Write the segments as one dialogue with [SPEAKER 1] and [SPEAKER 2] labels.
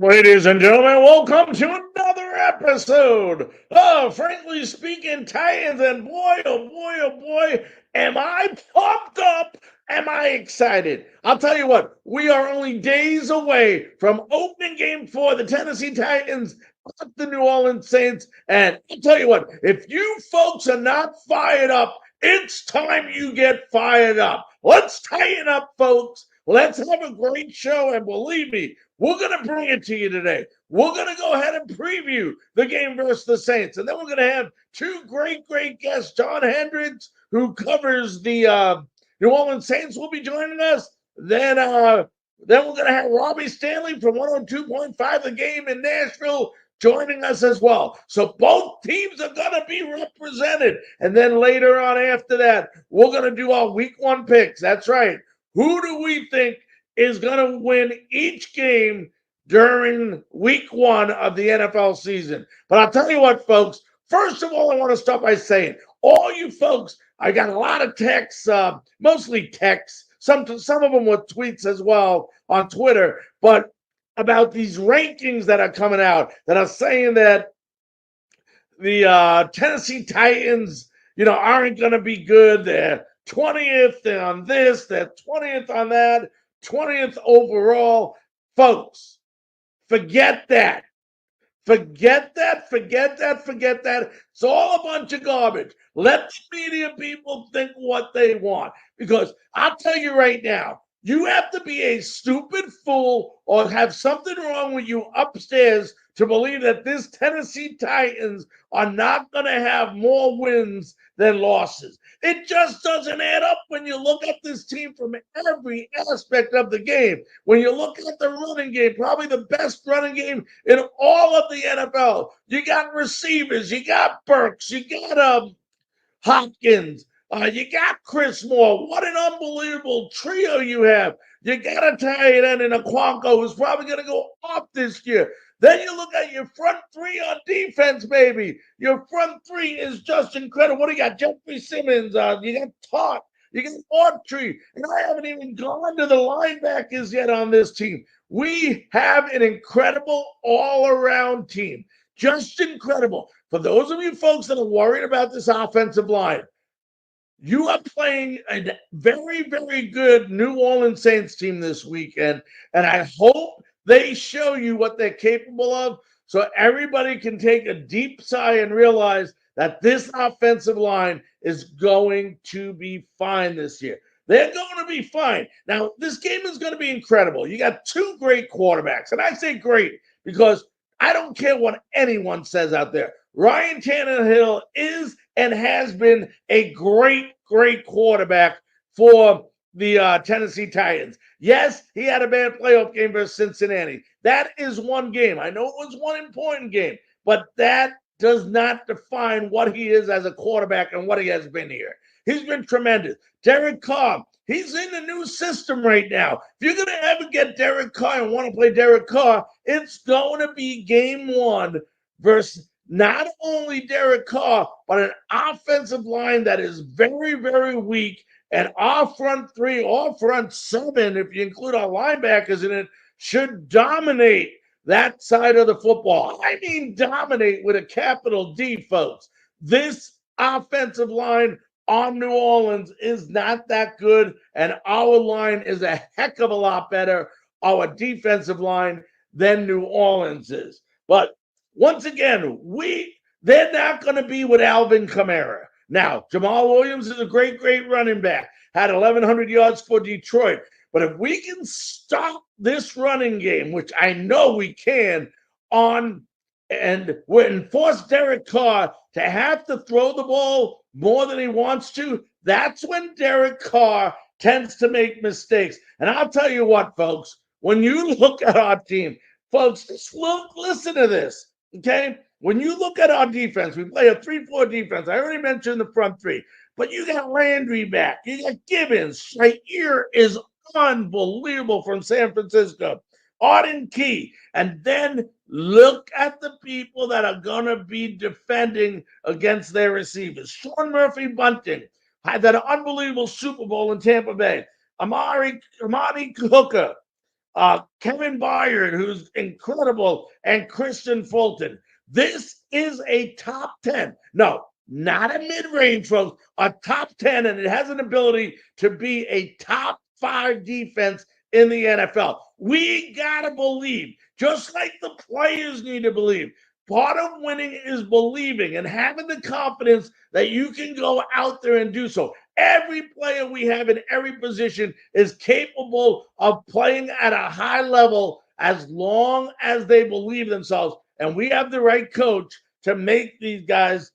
[SPEAKER 1] Ladies and gentlemen, welcome to another episode of Frankly Speaking Titans. And boy, oh boy, am I pumped up? Am I excited? I'll tell you what, we are only days away from opening game for the Tennessee Titans at the New Orleans Saints. And I'll tell you what, if you folks are not fired up, it's time you get fired up. Let's tighten up, folks. Let's have a great show. And believe me, we're going to bring it to you today. We're going to go ahead and preview the game versus the Saints. And then we're going to have two great guests. John Hendrix, who covers the New Orleans Saints, will be joining us. Then we're going to have Robby Stanley from 102.5 The Game in Nashville joining us as well. So both teams are going to be represented. And then later on after that, we're going to do our week one picks. That's right. Who do we think is going to win each game during week one of the NFL season? But I'll tell you what, folks. First of all, I want to start by saying, all you folks, I got a lot of texts, mostly texts, some of them with tweets as well on Twitter, but about these rankings that are coming out that are saying that the Tennessee Titans, aren't going to be good. They're 20th on this, they're 20th on that, 20th overall. Folks, forget that. Forget that. It's all a bunch of garbage. Let the media people think what they want. Because I'll tell you right now, you have to be a stupid fool or have something wrong with you upstairs to believe that this Tennessee Titans are not going to have more wins than losses. It just doesn't add up when you look at this team from every aspect of the game. When you look at the running game, probably the best running game in all of the NFL. You got receivers, you got Burks, you got Hopkins, you got Chris Moore. What an unbelievable trio you have. You got a tight end in Aquanko who's probably going to go off this year. Then you look at your front three on defense, baby. Your front three is just incredible. What do you got? Jeffrey Simmons. You got Todd. You got Autry. And I haven't even gone to the linebackers yet on this team. We have an incredible all-around team. Just incredible. For those of you folks that are worried about this offensive line, you are playing a very, very good New Orleans Saints team this weekend, and I hope they show you what they're capable of so everybody can take a deep sigh and realize that this offensive line is going to be fine this year. They're going to be fine. Now, this game is going to be incredible. You got two great quarterbacks, and I say great because I don't care what anyone says out there. Ryan Tannehill is and has been a great quarterback for the Tennessee Titans. Yes, he had a bad playoff game versus Cincinnati. That is one game. I know it was one important game, but that does not define what he is as a quarterback and what he has been here. He's been tremendous. Derek Carr, he's in the new system right now. If you're going to ever get Derek Carr and want to play Derek Carr, it's going to be game one versus not only Derek Carr, but an offensive line that is very, very weak. And our front three, our front seven, if you include our linebackers in it, should dominate that side of the football. I mean, dominate with a capital D, folks. This offensive line on New Orleans is not that good, and our line is a heck of a lot better, our defensive line, than New Orleans is. But once again, they're not going to be with Alvin Kamara. Now, Jamal Williams is a great running back, had 1,100 yards for Detroit. But if we can stop this running game, which I know we can, and force Derek Carr to have to throw the ball more than he wants to, that's when Derek Carr tends to make mistakes. And I'll tell you what, folks, when you look at our team, folks, just listen to this, okay? When you look at our defense, we play a 3-4 defense. I already mentioned the front three, but you got Landry back. You got Gibbons. Shair is unbelievable from San Francisco. Arden Key. And then look at the people that are going to be defending against their receivers. Sean Murphy-Bunting had that unbelievable Super Bowl in Tampa Bay. Amari Hooker. Kevin Byard, who's incredible, and Christian Fulton. This is a top 10. No, not a mid-range, folks, a top 10, and it has an ability to be a top 5 defense in the NFL. We got to believe, just like the players need to believe. Part of winning is believing and having the confidence that you can go out there and do so. Every player we have in every position is capable of playing at a high level as long as they believe themselves. And we have the right coach to make these guys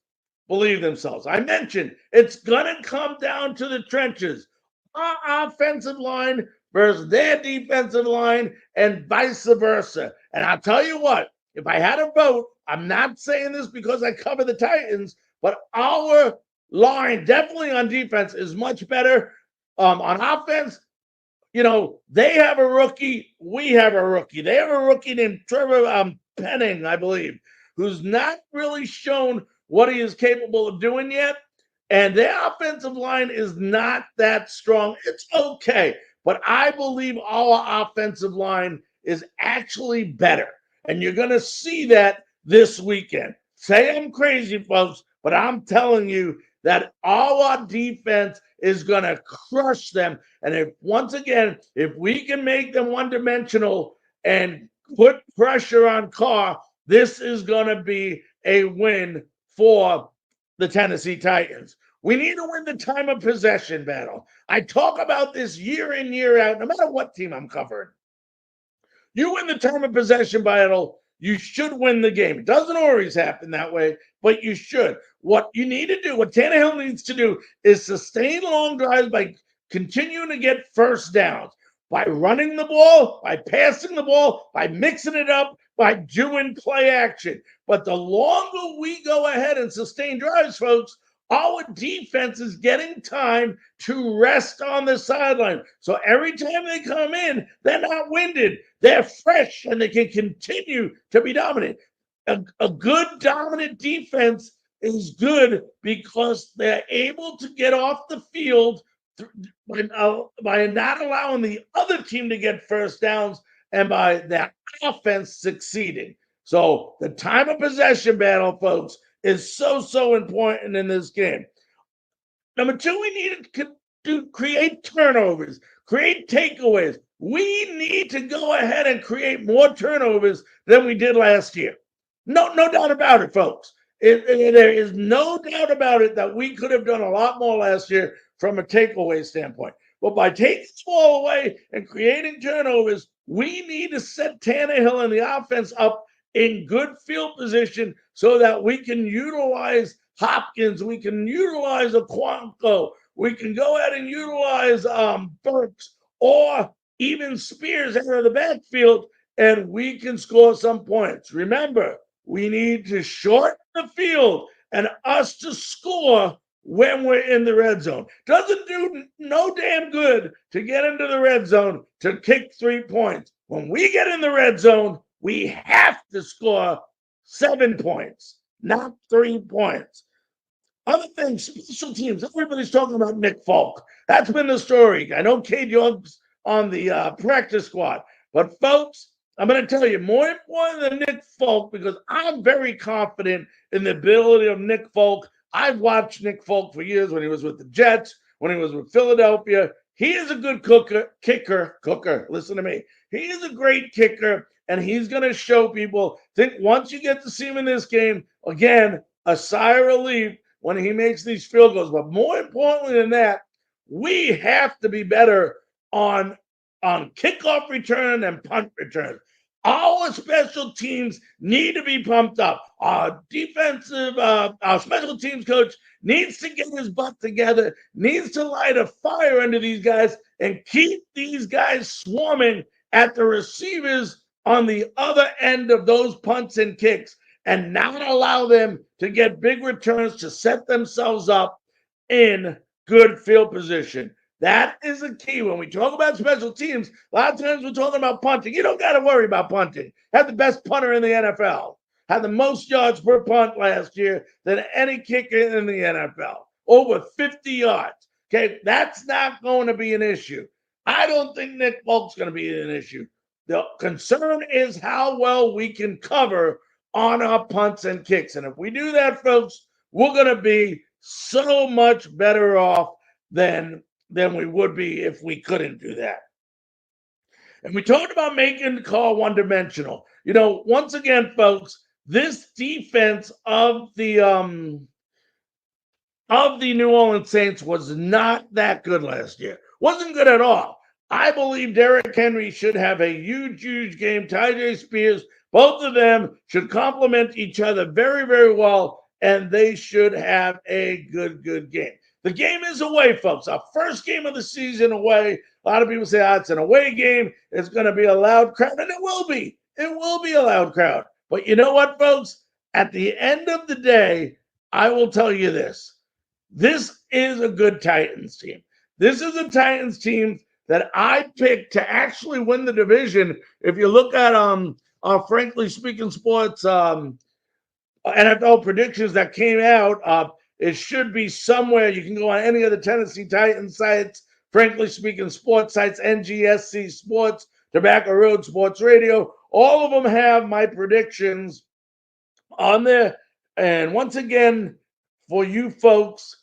[SPEAKER 1] believe themselves. I mentioned it's going to come down to the trenches. Our offensive line versus their defensive line and vice versa. And I'll tell you what, if I had a vote, I'm not saying this because I cover the Titans, but our line, definitely on defense, is much better. On offense, they have a rookie. We have a rookie. They have a rookie named Trevor Penning, I believe, who's not really shown what he is capable of doing yet. And their offensive line is not that strong. It's okay. But I believe our offensive line is actually better. And you're going to see that this weekend. Say I'm crazy, folks, but I'm telling you that our defense is going to crush them. And if we can make them one-dimensional and put pressure on Carr, this is going to be a win for the Tennessee Titans. We need to win the time of possession battle. I talk about this year in, year out, no matter what team I'm covering. You win the time of possession battle, you should win the game. It doesn't always happen that way, but you should. What you need to do, what Tannehill needs to do, is sustain long drives by continuing to get first downs, by running the ball, by passing the ball, by mixing it up, by doing play action. But the longer we go ahead and sustain drives, folks, our defense is getting time to rest on the sideline. So every time they come in, they're not winded. They're fresh and they can continue to be dominant. A good dominant defense is good because they're able to get off the field by not allowing the other team to get first downs and by that offense succeeding. So the time of possession battle, folks, is so important in this game. Number two, we need to create turnovers, create takeaways. We need to go ahead and create more turnovers than we did last year. No doubt about it, folks. There is no doubt about it that we could have done a lot more last year from a takeaway standpoint. But by taking the ball away and creating turnovers, we need to set Tannehill and the offense up in good field position so that we can utilize Hopkins, we can utilize Okonkwo, we can go ahead and utilize Burks or even Spears out of the backfield, and we can score some points. Remember, we need to shorten the field and us to score when we're in the red zone. Doesn't do no damn good to get into the red zone to kick 3 points. When we get in the red zone, we have to score 7 points, not 3 points. Other things, special teams. Everybody's talking about Nick Folk. That's been the story. I know Cade Young's on the practice squad. But, folks, I'm going to tell you, more important than Nick Folk, because I'm very confident in the ability of Nick Folk. I've watched Nick Folk for years when he was with the Jets, when he was with Philadelphia. He is a good kicker. Listen to me. He is a great kicker, and he's going to show people. Think once you get to see him in this game, again, a sigh of relief when he makes these field goals. But more importantly than that, we have to be better on kickoff return and punt return. Our special teams need to be pumped up. Our special teams coach needs to get his butt together, needs to light a fire under these guys and keep these guys swarming at the receivers on the other end of those punts and kicks and not allow them to get big returns to set themselves up in good field position. That is a key. When we talk about special teams, a lot of times we're talking about punting. You don't got to worry about punting. Have the best punter in the NFL. Had the most yards per punt last year than any kicker in the NFL. Over 50 yards. Okay, that's not going to be an issue. I don't think Nick Folk's going to be an issue. The concern is how well we can cover on our punts and kicks. And if we do that, folks, we're going to be so much better off than we would be if we couldn't do that. And we talked about making the call one-dimensional. Once again, folks, this defense of the New Orleans Saints was not that good last year. Wasn't good at all. I believe Derrick Henry should have a huge, huge game. Tyjae Spears, both of them should complement each other very, very well, and they should have a good, good game. The game is away, folks. Our first game of the season away. A lot of people say, it's an away game. It's going to be a loud crowd, and it will be. It will be a loud crowd. But you know what, folks? At the end of the day, I will tell you this. This is a good Titans team. This is a Titans team that I picked to actually win the division. If you look at Frankly Speaking Sports NFL predictions that came out, it should be somewhere. You can go on any of the Tennessee Titans sites, Frankly Speaking Sports sites, NGSC Sports, Tobacco Road Sports Radio. All of them have my predictions on there. And once again, for you folks,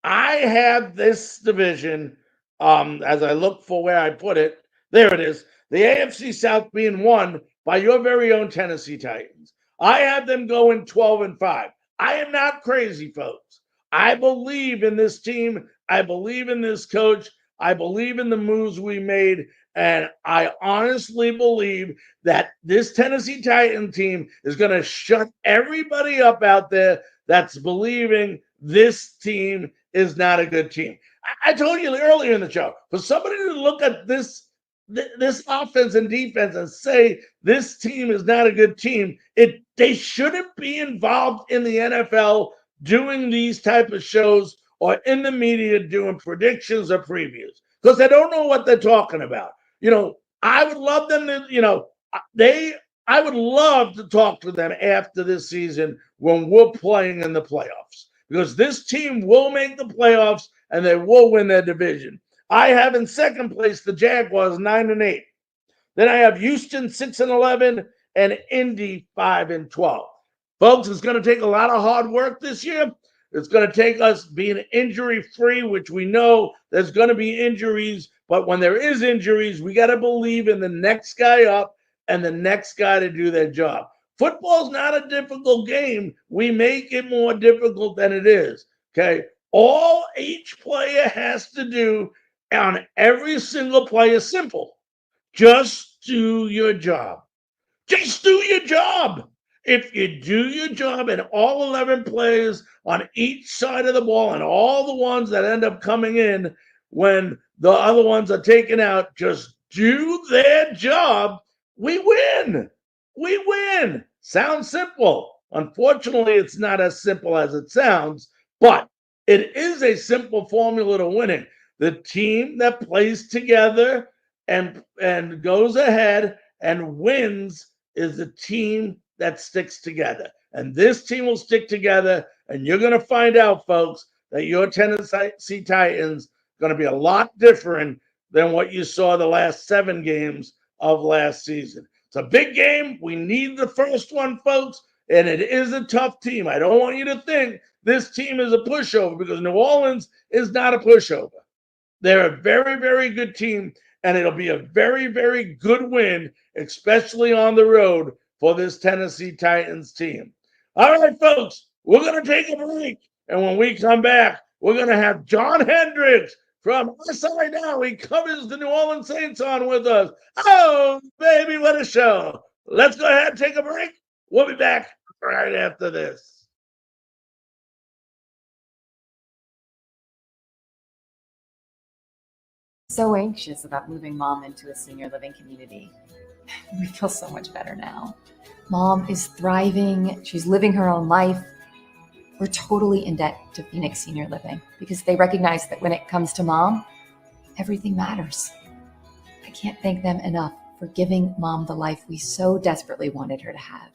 [SPEAKER 1] I have this division, as I look for where I put it. There it is. The AFC South being won by your very own Tennessee Titans. I have them going 12-5. I am not crazy, folks. I believe in this team. I believe in this coach. I believe in the moves we made. And I honestly believe that this Tennessee Titan team is going to shut everybody up out there that's believing this team is not a good team. I told you earlier in the show, for somebody to look at this offense and defense and say this team is not a good team, they shouldn't be involved in the NFL doing these type of shows or in the media doing predictions or previews because they don't know what they're talking about. I would love them to, I would love to talk to them after this season when we're playing in the playoffs because this team will make the playoffs and they will win their division. I have in second place the Jaguars 9-8. Then I have Houston 6-11 and Indy 5-12. Folks, it's going to take a lot of hard work this year. It's going to take us being injury-free, which we know there's going to be injuries. But when there is injuries, we got to believe in the next guy up and the next guy to do their job. Football's not a difficult game. We make it more difficult than it is, okay? All each player has to do on every single play is simple. Just do your job. Just do your job. If you do your job and all 11 players on each side of the ball and all the ones that end up coming in when the other ones are taken out, just do their job, we win. We win. Sounds simple. Unfortunately, it's not as simple as it sounds, but it is a simple formula to winning. The team that plays together and goes ahead and wins is the team that sticks together. And this team will stick together, and you're going to find out, folks, that your Tennessee Titans are going to be a lot different than what you saw the last 7 games of last season. It's a big game. We need the first one, folks, and it is a tough team. I don't want you to think this team is a pushover because New Orleans is not a pushover. They're a very, very good team, and it'll be a very, very good win, especially on the road for this Tennessee Titans team. All right, folks, we're going to take a break, and when we come back, we're going to have John Hendrix from SI Now. He covers the New Orleans Saints on with us. Oh, baby, what a show. Let's go ahead and take a break. We'll be back right after this.
[SPEAKER 2] So anxious about moving Mom into a senior living community. We feel so much better now. Mom is thriving. She's living her own life. We're totally in debt to Phoenix Senior Living because they recognize that when it comes to Mom, everything matters. I can't thank them enough for giving Mom the life we so desperately wanted her to have.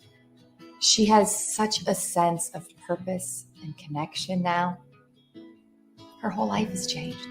[SPEAKER 2] She has such a sense of purpose and connection now. Her whole life has changed.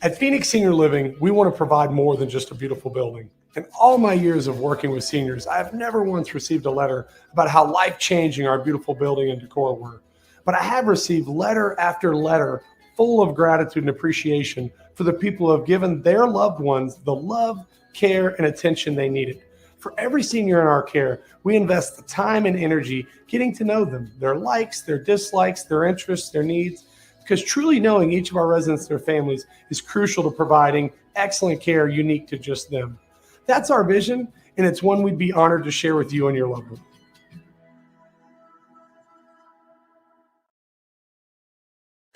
[SPEAKER 3] At Phoenix Senior Living, we want to provide more than just a beautiful building. In all my years of working with seniors, I have never once received a letter about how life-changing our beautiful building and decor were. But I have received letter after letter full of gratitude and appreciation for the people who have given their loved ones the love, care, and attention they needed. For every senior in our care, we invest the time and energy getting to know them, their likes, their dislikes, their interests, their needs, because truly knowing each of our residents and their families is crucial to providing excellent care unique to just them. That's our vision, and it's one we'd be honored to share with you and your loved one.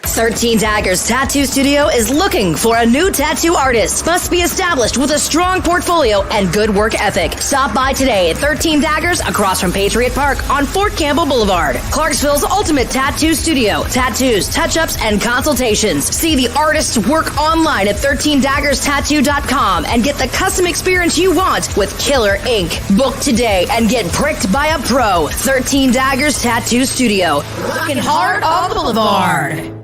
[SPEAKER 4] Thirteen Daggers Tattoo Studio is looking for a new tattoo artist. Must be established with a strong portfolio and good work ethic. Stop by today at 13 Daggers across from Patriot Park on Fort Campbell Boulevard. Clarksville's ultimate tattoo studio. Tattoos, touch-ups, and consultations. See the artist's work online at 13daggerstattoo.com and get the custom experience you want with killer ink. Book today and get pricked by a pro. 13 Daggers Tattoo Studio. Looking hard on the Boulevard.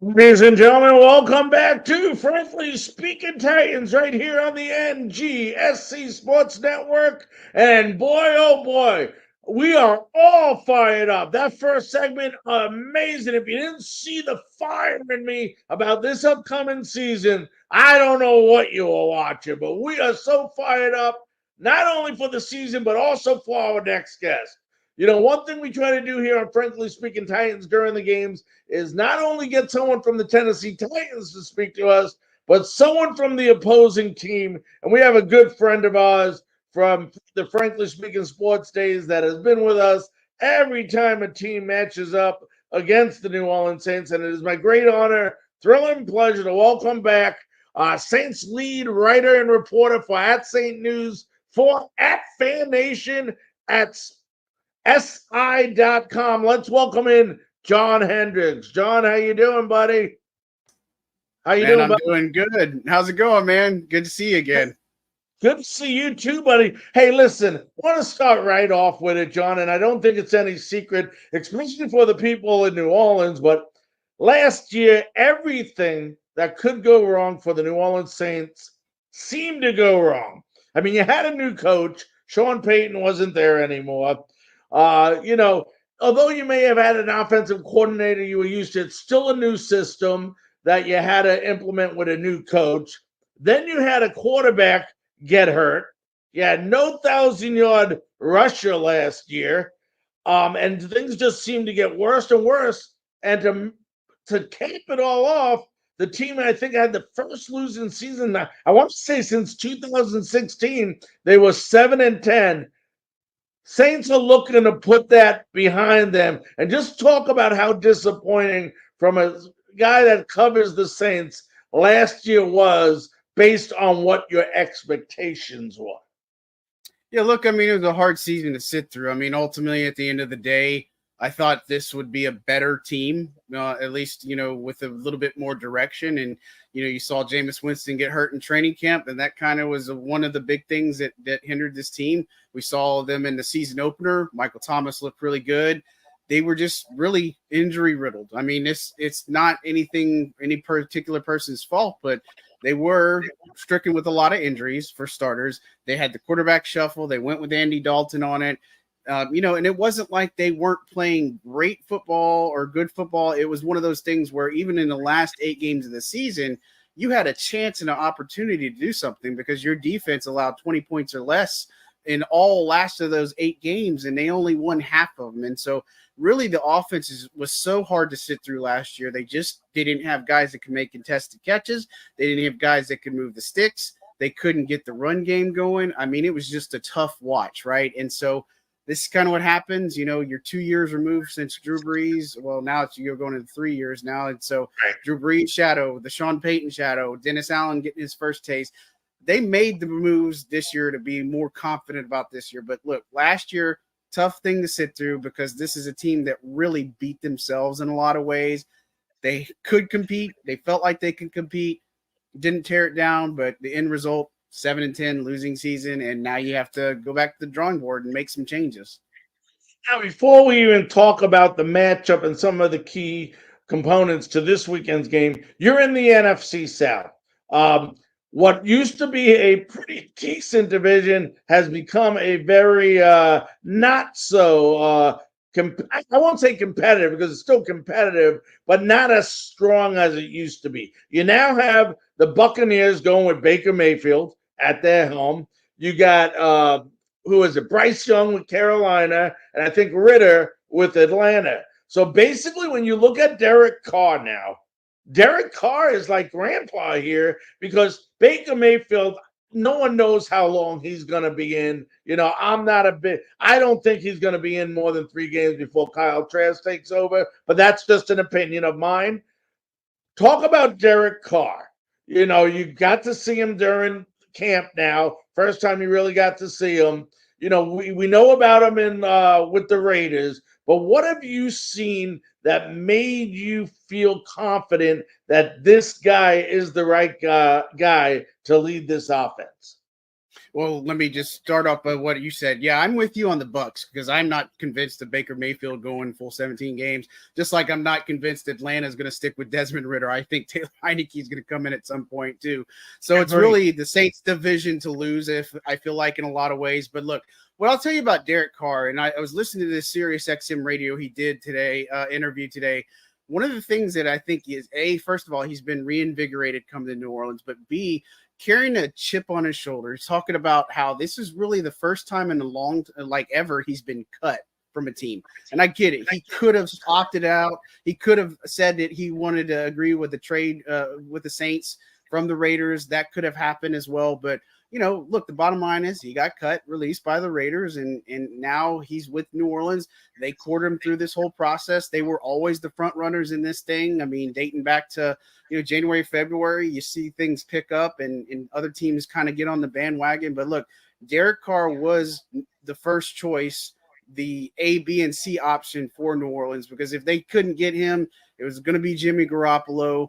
[SPEAKER 1] Ladies and gentlemen, welcome back to Frankly Speaking Titans right here on the NGSC Sports Network. And boy, oh boy, we are all fired up. That first segment, amazing. If you didn't see the fire in me about this upcoming season, I don't know what you were watching, but we are so fired up, not only for the season, but also for our next guest. You know, one thing we try to do here on Frankly Speaking Titans during the games is not only get someone from the Tennessee Titans to speak to us, but someone from the opposing team. And we have a good friend of ours from the Frankly Speaking Sports Days that has been with us every time a team matches up against the New Orleans Saints. And it is my great honor, thrill, and pleasure to welcome back Saints lead writer and reporter for @Saint News, for @FanNation, at SI.com. Let's welcome in John Hendrix. John, how you doing, buddy?
[SPEAKER 5] How you doing, buddy? I'm doing good. How's it going, man? Good to see you again.
[SPEAKER 1] Good to see you too, buddy. Hey, listen, I want to start right off with it, John, and I don't think it's any secret, especially for the people in New Orleans, but last year, everything that could go wrong for the New Orleans Saints seemed to go wrong. I mean, you had a new coach. Sean Payton wasn't there anymore. You know, although you may have had an offensive coordinator you were used to, it's still a new system that you had to implement with a new coach. Then you had a quarterback get hurt. You had no 1,000-yard rusher last year. And things just seemed to get worse and worse. And to cap it all off, the team, I think, had the first losing season, I want to say since 2016, they were 7-10. Saints are looking to put that behind them and just talk about how disappointing from a guy that covers the Saints last year was based on what your expectations were.
[SPEAKER 5] Yeah, look, I mean, it was a hard season to sit through. I mean, ultimately, at the end of the day, I thought this would be a better team, at least, you know, with a little bit more direction. And, you know, you saw Jameis Winston get hurt in training camp, and that kind of was one of the big things that hindered this team. We saw them in the season opener. Michael Thomas looked really good. They were just really injury riddled. I mean, it's not anything, any particular person's fault, but they were stricken with a lot of injuries for starters. They had the quarterback shuffle. They went with Andy Dalton on it. You know, and it wasn't like they weren't playing great football or good football. It was one of those things where even in the last 8 games of the season, you had a chance and an opportunity to do something because your defense allowed 20 points or less in all last of those 8 games, and they only won half of them. And so really the offense was so hard to sit through last year. They didn't have guys that could make contested catches. They didn't have guys that could move the sticks. They couldn't get the run game going. I mean, it was just a tough watch, right? And so this is kind of what happens. You know, you're 2 years removed since Drew Brees. Well, now you're going into 3 years now. And so Drew Brees shadow, the Sean Payton shadow, Dennis Allen getting his first taste. They made the moves this year to be more confident about this year. But look, last year, tough thing to sit through because this is a team that really beat themselves in a lot of ways. They could compete. They felt like they could compete. Didn't tear it down, but the end result, 7-10 losing season, and now you have to go back to the drawing board and make some changes.
[SPEAKER 1] Now, before we even talk about the matchup and some of the key components to this weekend's game. You're in the NFC South. What used to be a pretty decent division has become a very not so I won't say competitive because it's still competitive, but not as strong as it used to be. You now have the Buccaneers going with Baker Mayfield at their home. You got who is it? Bryce Young with Carolina, and I think Ritter with Atlanta. So basically, when you look at Derek Carr now, Derek Carr is like grandpa here because Baker Mayfield, no one knows how long he's going to be in. I don't think he's going to be in more than 3 games before Kyle Trask takes over, but that's just an opinion of mine. Talk about Derek Carr. You got to see him during camp now. First time you really got to see him. We know about him in with the Raiders, but what have you seen that made you feel confident that this guy is the right guy to lead this offense?
[SPEAKER 5] Well, let me just start off by what you said. Yeah, I'm with you on the Bucs because I'm not convinced that Baker Mayfield going full 17 games, just like I'm not convinced Atlanta is going to stick with Desmond Ritter. I think Taylor Heineke is going to come in at some point too. So it's really the Saints division to lose, if I feel like, in a lot of ways. But look, what I'll tell you about Derek Carr, and I was listening to this Sirius XM radio he did today, interview today. One of the things that I think is, A, first of all, he's been reinvigorated coming to New Orleans, but B, carrying a chip on his shoulder. He's talking about how this is really the first time in a long, ever, he's been cut from a team. And I get it. He could have opted out. He could have said that he wanted to agree with the trade with the Saints from the Raiders. That could have happened as well. But, look, the bottom line is he got cut, released by the Raiders, and now he's with New Orleans. They courted him through this whole process. They were always the front runners in this thing. I mean, dating back to, January, February, you see things pick up and other teams kind of get on the bandwagon. But look, Derek Carr was the first choice, the A, B, and C option for New Orleans, because if they couldn't get him, it was going to be Jimmy Garoppolo.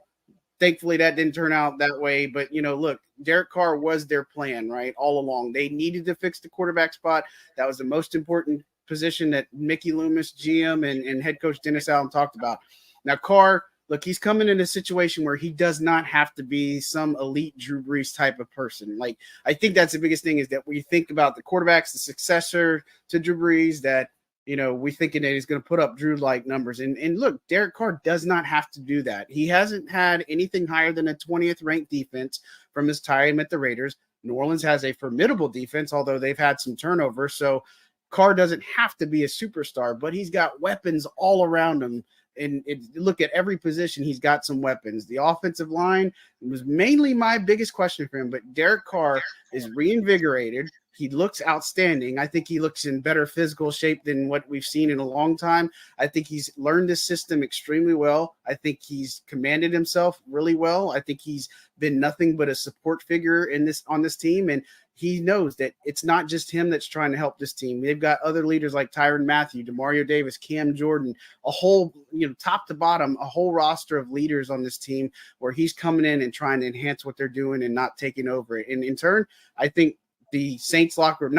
[SPEAKER 5] Thankfully, that didn't turn out that way. But, look, Derek Carr was their plan, right, all along. They needed to fix the quarterback spot. That was the most important position that Mickey Loomis, GM, and head coach Dennis Allen talked about. Now, Carr, look, he's coming in a situation where he does not have to be some elite Drew Brees type of person. Like, I think that's the biggest thing is that we think about the quarterbacks, the successor to Drew Brees, that, we thinking that he's going to put up Drew-like numbers. And look, Derek Carr does not have to do that. He hasn't had anything higher than a 20th ranked defense from his time at the Raiders. New Orleans has a formidable defense, although they've had some turnover. So Carr doesn't have to be a superstar, but he's got weapons all around him. And look at every position, he's got some weapons. The offensive line was mainly my biggest question for him, but Derek Carr is reinvigorated. He looks outstanding. I think he looks in better physical shape than what we've seen in a long time. I think he's learned this system extremely well. I think he's commanded himself really well. I think he's been nothing but a support figure on this team. And he knows that it's not just him that's trying to help this team. They've got other leaders like Tyrann Mathieu, Demario Davis, Cam Jordan, a whole, top to bottom, a whole roster of leaders on this team where he's coming in and trying to enhance what they're doing and not taking over it. And in turn, I think the Saints locker room,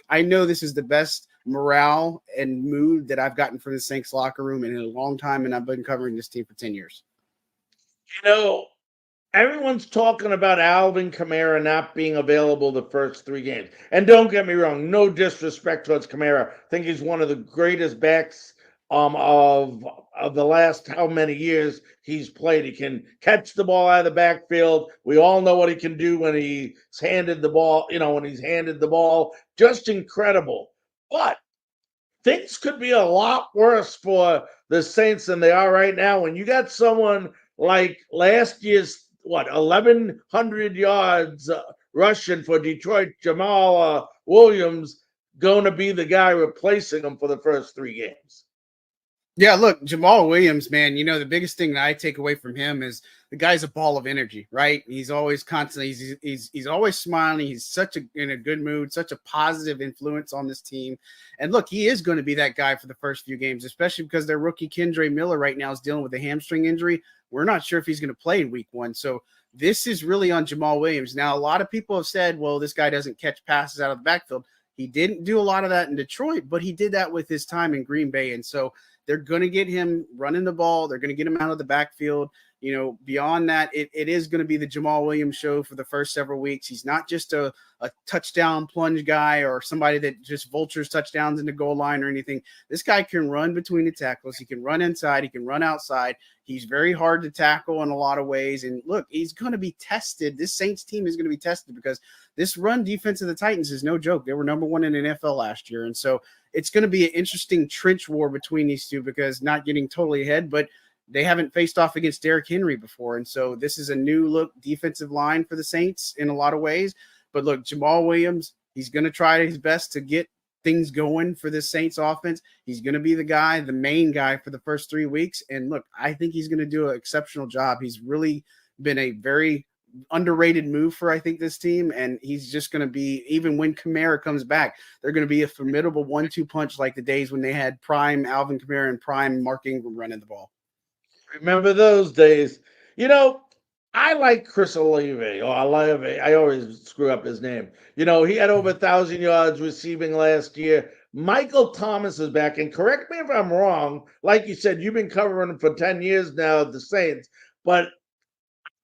[SPEAKER 5] I know this is the best morale and mood that I've gotten from the Saints locker room in a long time, and I've been covering this team for 10 years.
[SPEAKER 1] Everyone's talking about Alvin Kamara not being available the first 3 games. And don't get me wrong, no disrespect towards Kamara. I think he's one of the greatest backs of the last how many years he's played. He can catch the ball out of the backfield. We all know what he can do when he's handed the ball. Just incredible. But things could be a lot worse for the Saints than they are right now. When you got someone like last year's 1,100 yards rushing for Detroit, Jamal Williams, going to be the guy replacing him for the first 3 games.
[SPEAKER 5] Yeah, look, Jamal Williams, man, the biggest thing that I take away from him is the guy's a ball of energy, right? He's always constantly, he's always smiling. He's in a good mood, such a positive influence on this team. And look, he is going to be that guy for the first few games, especially because their rookie Kendre Miller right now is dealing with a hamstring injury. We're not sure if he's going to play in week 1. So this is really on Jamal Williams. Now, a lot of people have said, well, this guy doesn't catch passes out of the backfield. He didn't do a lot of that in Detroit, but he did that with his time in Green Bay. And so they're going to get him running the ball. They're going to get him out of the backfield. Beyond that, it is going to be the Jamal Williams show for the first several weeks. He's not just a touchdown plunge guy or somebody that just vultures touchdowns in the goal line or anything. This guy can run between the tackles. He can run inside. He can run outside. He's very hard to tackle in a lot of ways. And look, he's going to be tested. This Saints team is going to be tested because this run defense of the Titans is no joke. They were number one in the NFL last year. And so it's going to be an interesting trench war between these two, because not getting totally ahead, but they haven't faced off against Derrick Henry before. And so this is a new look defensive line for the Saints in a lot of ways. But look, Jamal Williams, he's going to try his best to get things going for this Saints offense. He's going to be the guy, the main guy for the first 3 weeks. And look, I think he's going to do an exceptional job. He's really been a very underrated move for, I think, this team. And he's just going to be, even when Kamara comes back, they're going to be a formidable 1-2 punch like the days when they had prime Alvin Kamara and prime Mark Ingram running the ball.
[SPEAKER 1] Remember those days. I like Chris Olave. I always screw up his name. He had over 1,000 yards receiving last year. Michael Thomas is back. And correct me if I'm wrong. Like you said, you've been covering him for 10 years now, the Saints. But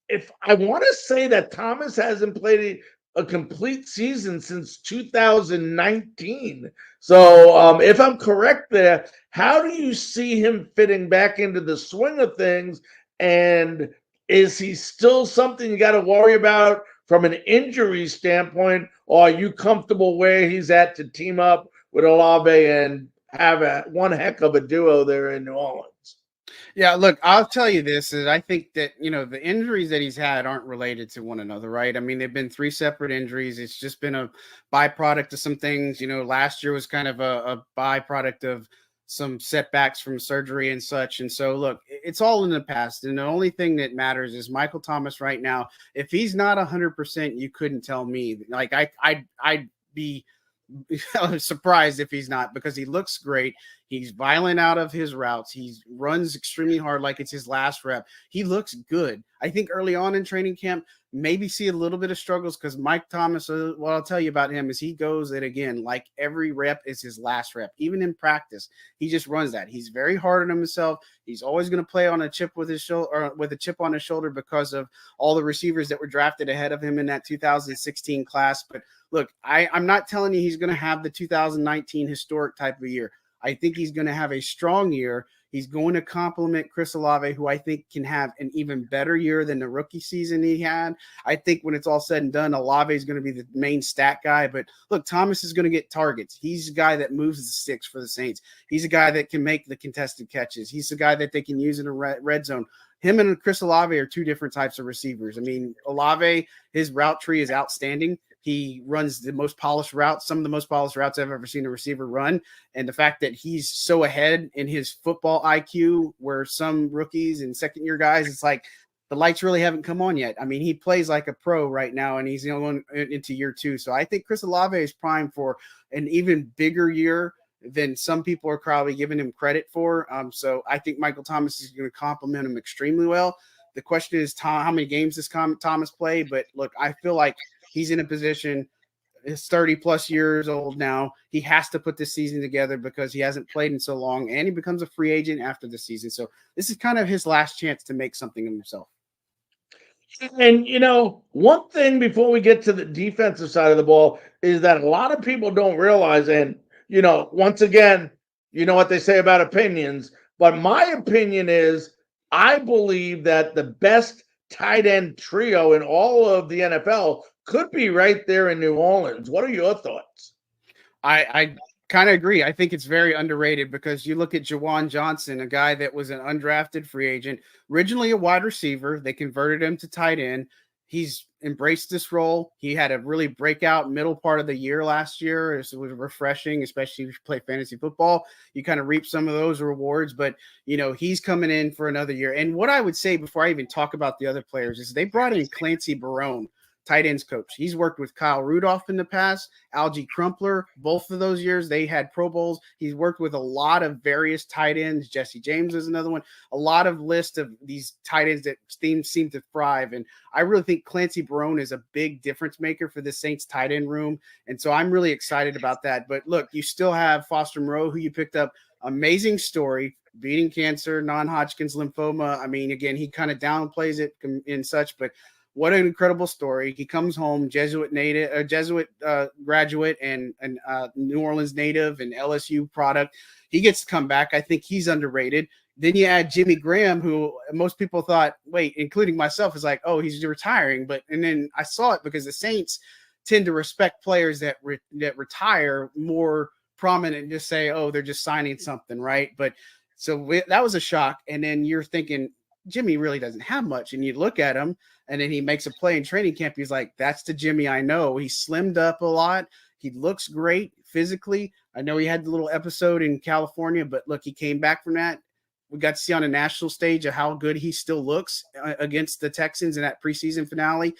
[SPEAKER 1] if I want to say that Thomas hasn't played a complete season since 2019. So if I'm correct there, how do you see him fitting back into the swing of things? And is he still something you got to worry about from an injury standpoint? Or are you comfortable where he's at to team up with Olave and have one heck of a duo there in New Orleans?
[SPEAKER 5] Yeah, look, I'll tell you this, is I think that, the injuries that he's had aren't related to one another, right? I mean, they've been 3 separate injuries. It's just been a byproduct of some things. Last year was kind of a byproduct of some setbacks from surgery and such. And so, look, it's all in the past. And the only thing that matters is Michael Thomas right now. If he's not 100%, you couldn't tell me. Like, I'd be surprised if he's not, because he looks great. He's violent out of his routes. He runs extremely hard like it's his last rep. He looks good. I think early on in training camp, maybe see a little bit of struggles because Mike Thomas, what I'll tell you about him is he goes it again, like every rep is his last rep. Even in practice, he just runs that. He's very hard on himself. He's always going to play on a chip with his shoulder, or with a chip on his shoulder, because of all the receivers that were drafted ahead of him in that 2016 class. But look, I'm not telling you he's going to have the 2019 historic type of year. I think he's going to have a strong year. He's going to complement Chris Olave, who I think can have an even better year than the rookie season he had. I think when it's all said and done, Olave is going to be the main stat guy. But look, Thomas is going to get targets. He's a guy that moves the sticks for the Saints. He's a guy that can make the contested catches. He's the guy that they can use in a red zone. Him and Chris Olave are 2 different types of receivers. I mean, Olave, his route tree is outstanding. He runs the most polished routes, some of the most polished routes I've ever seen a receiver run. And the fact that he's so ahead in his football IQ, where some rookies and second-year guys, it's like the lights really haven't come on yet. I mean, he plays like a pro right now, and he's going into year 2. So I think Chris Olave is primed for an even bigger year than some people are probably giving him credit for. So I think Michael Thomas is going to complement him extremely well. The question is, how many games does Thomas play? But look, I feel like he's in a position, he's 30-plus years old now. He has to put this season together because he hasn't played in so long, and he becomes a free agent after the season. So this is kind of his last chance to make something of himself.
[SPEAKER 1] And, one thing before we get to the defensive side of the ball is that a lot of people don't realize, and, once again, you know what they say about opinions, but my opinion is I believe that the best tight end trio in all of the NFL could be right there in New Orleans. What are your thoughts?
[SPEAKER 5] I kind of agree. I think it's very underrated because you look at Jawan Johnson, a guy that was an undrafted free agent, originally a wide receiver. They converted him to tight end. He's embraced this role. He had a really breakout middle part of the year last year. It was refreshing, especially if you play fantasy football. You kind of reap some of those rewards, but he's coming in for another year. And what I would say before I even talk about the other players is they brought in Clancy Barone, tight ends coach. He's worked with Kyle Rudolph in the past, Algie Crumpler. Both of those years, they had Pro Bowls. He's worked with a lot of various tight ends. Jesse James is another one. A lot of list of these tight ends that seem to thrive. And I really think Clancy Barone is a big difference maker for the Saints tight end room. And so I'm really excited about that. But look, you still have Foster Moreau, who you picked up. Amazing story. beating cancer, non-Hodgkin's lymphoma. I mean, again, he kind of downplays it and such, but what an incredible story. He comes home, Jesuit graduate and New Orleans native and LSU product. He gets to come back. I think he's underrated. Then you add Jimmy Graham, who most people thought, wait, including myself, is like, oh, he's retiring. And then I saw it because the Saints tend to respect players that retire more prominent and just say, oh, they're just signing something, right? But that was a shock. And then you're thinking, Jimmy really doesn't have much. And you look at him, and then he makes a play in training camp. He's like, that's the Jimmy I know. He slimmed up a lot. He looks great physically. I know he had the little episode in California, but look, he came back from that. We got to see on a national stage of how good he still looks against the Texans in that preseason finale.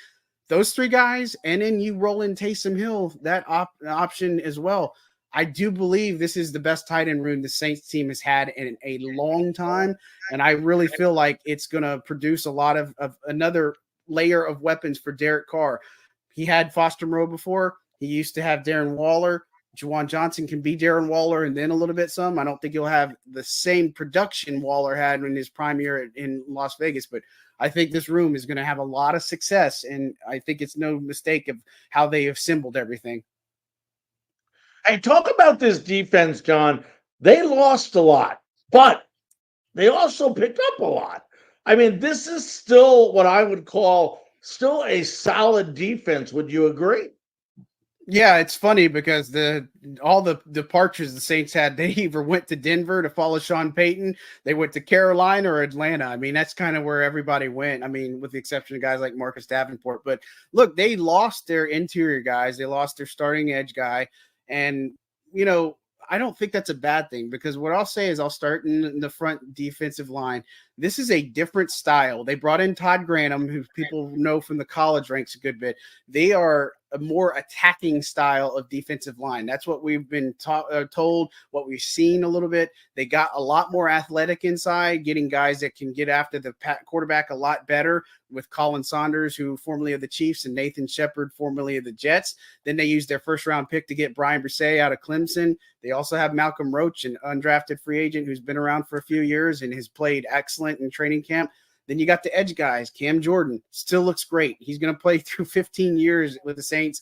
[SPEAKER 5] Those three guys, and then you roll in Taysom Hill, that option as well. I do believe this is the best tight end room the Saints team has had in a long time, and I really feel like it's going to produce a lot of another layer of weapons for Derek Carr. He had Foster Moreau before. He used to have Darren Waller. Juwan Johnson can be Darren Waller and then a little bit some. I don't think he'll have the same production Waller had in his prime year in Las Vegas, but I think this room is going to have a lot of success, and I think it's no mistake of how they assembled everything.
[SPEAKER 1] Hey, talk about this defense, John. They lost a lot, but they also picked up a lot. I mean, this is still what I would call still a solid defense. Would you agree?
[SPEAKER 5] Yeah, it's funny because all the departures the Saints had, they either went to Denver to follow Sean Payton, they went to Carolina or Atlanta. I mean, that's kind of where everybody went. I mean, with the exception of guys like Marcus Davenport. But look, they lost their interior guys. They lost their starting edge guy. And, you know, I don't think that's a bad thing, because what I'll say is I'll start in the front defensive line. This is a different style. They brought in Todd Grantham, who people know from the college ranks a good bit. They are a more attacking style of defensive line. That's what we've been told, what we've seen a little bit. They got a lot more athletic inside, getting guys that can get after the quarterback a lot better, with Colin Saunders, who formerly of the Chiefs, and Nathan Shepard, formerly of the Jets. Then they used their first-round pick to get Brian Brisset out of Clemson. They also have Malcolm Roach, an undrafted free agent who's been around for a few years and has played excellent in training camp. Then you got the edge guys. Cam Jordan still looks great. He's going to play through 15 years with the Saints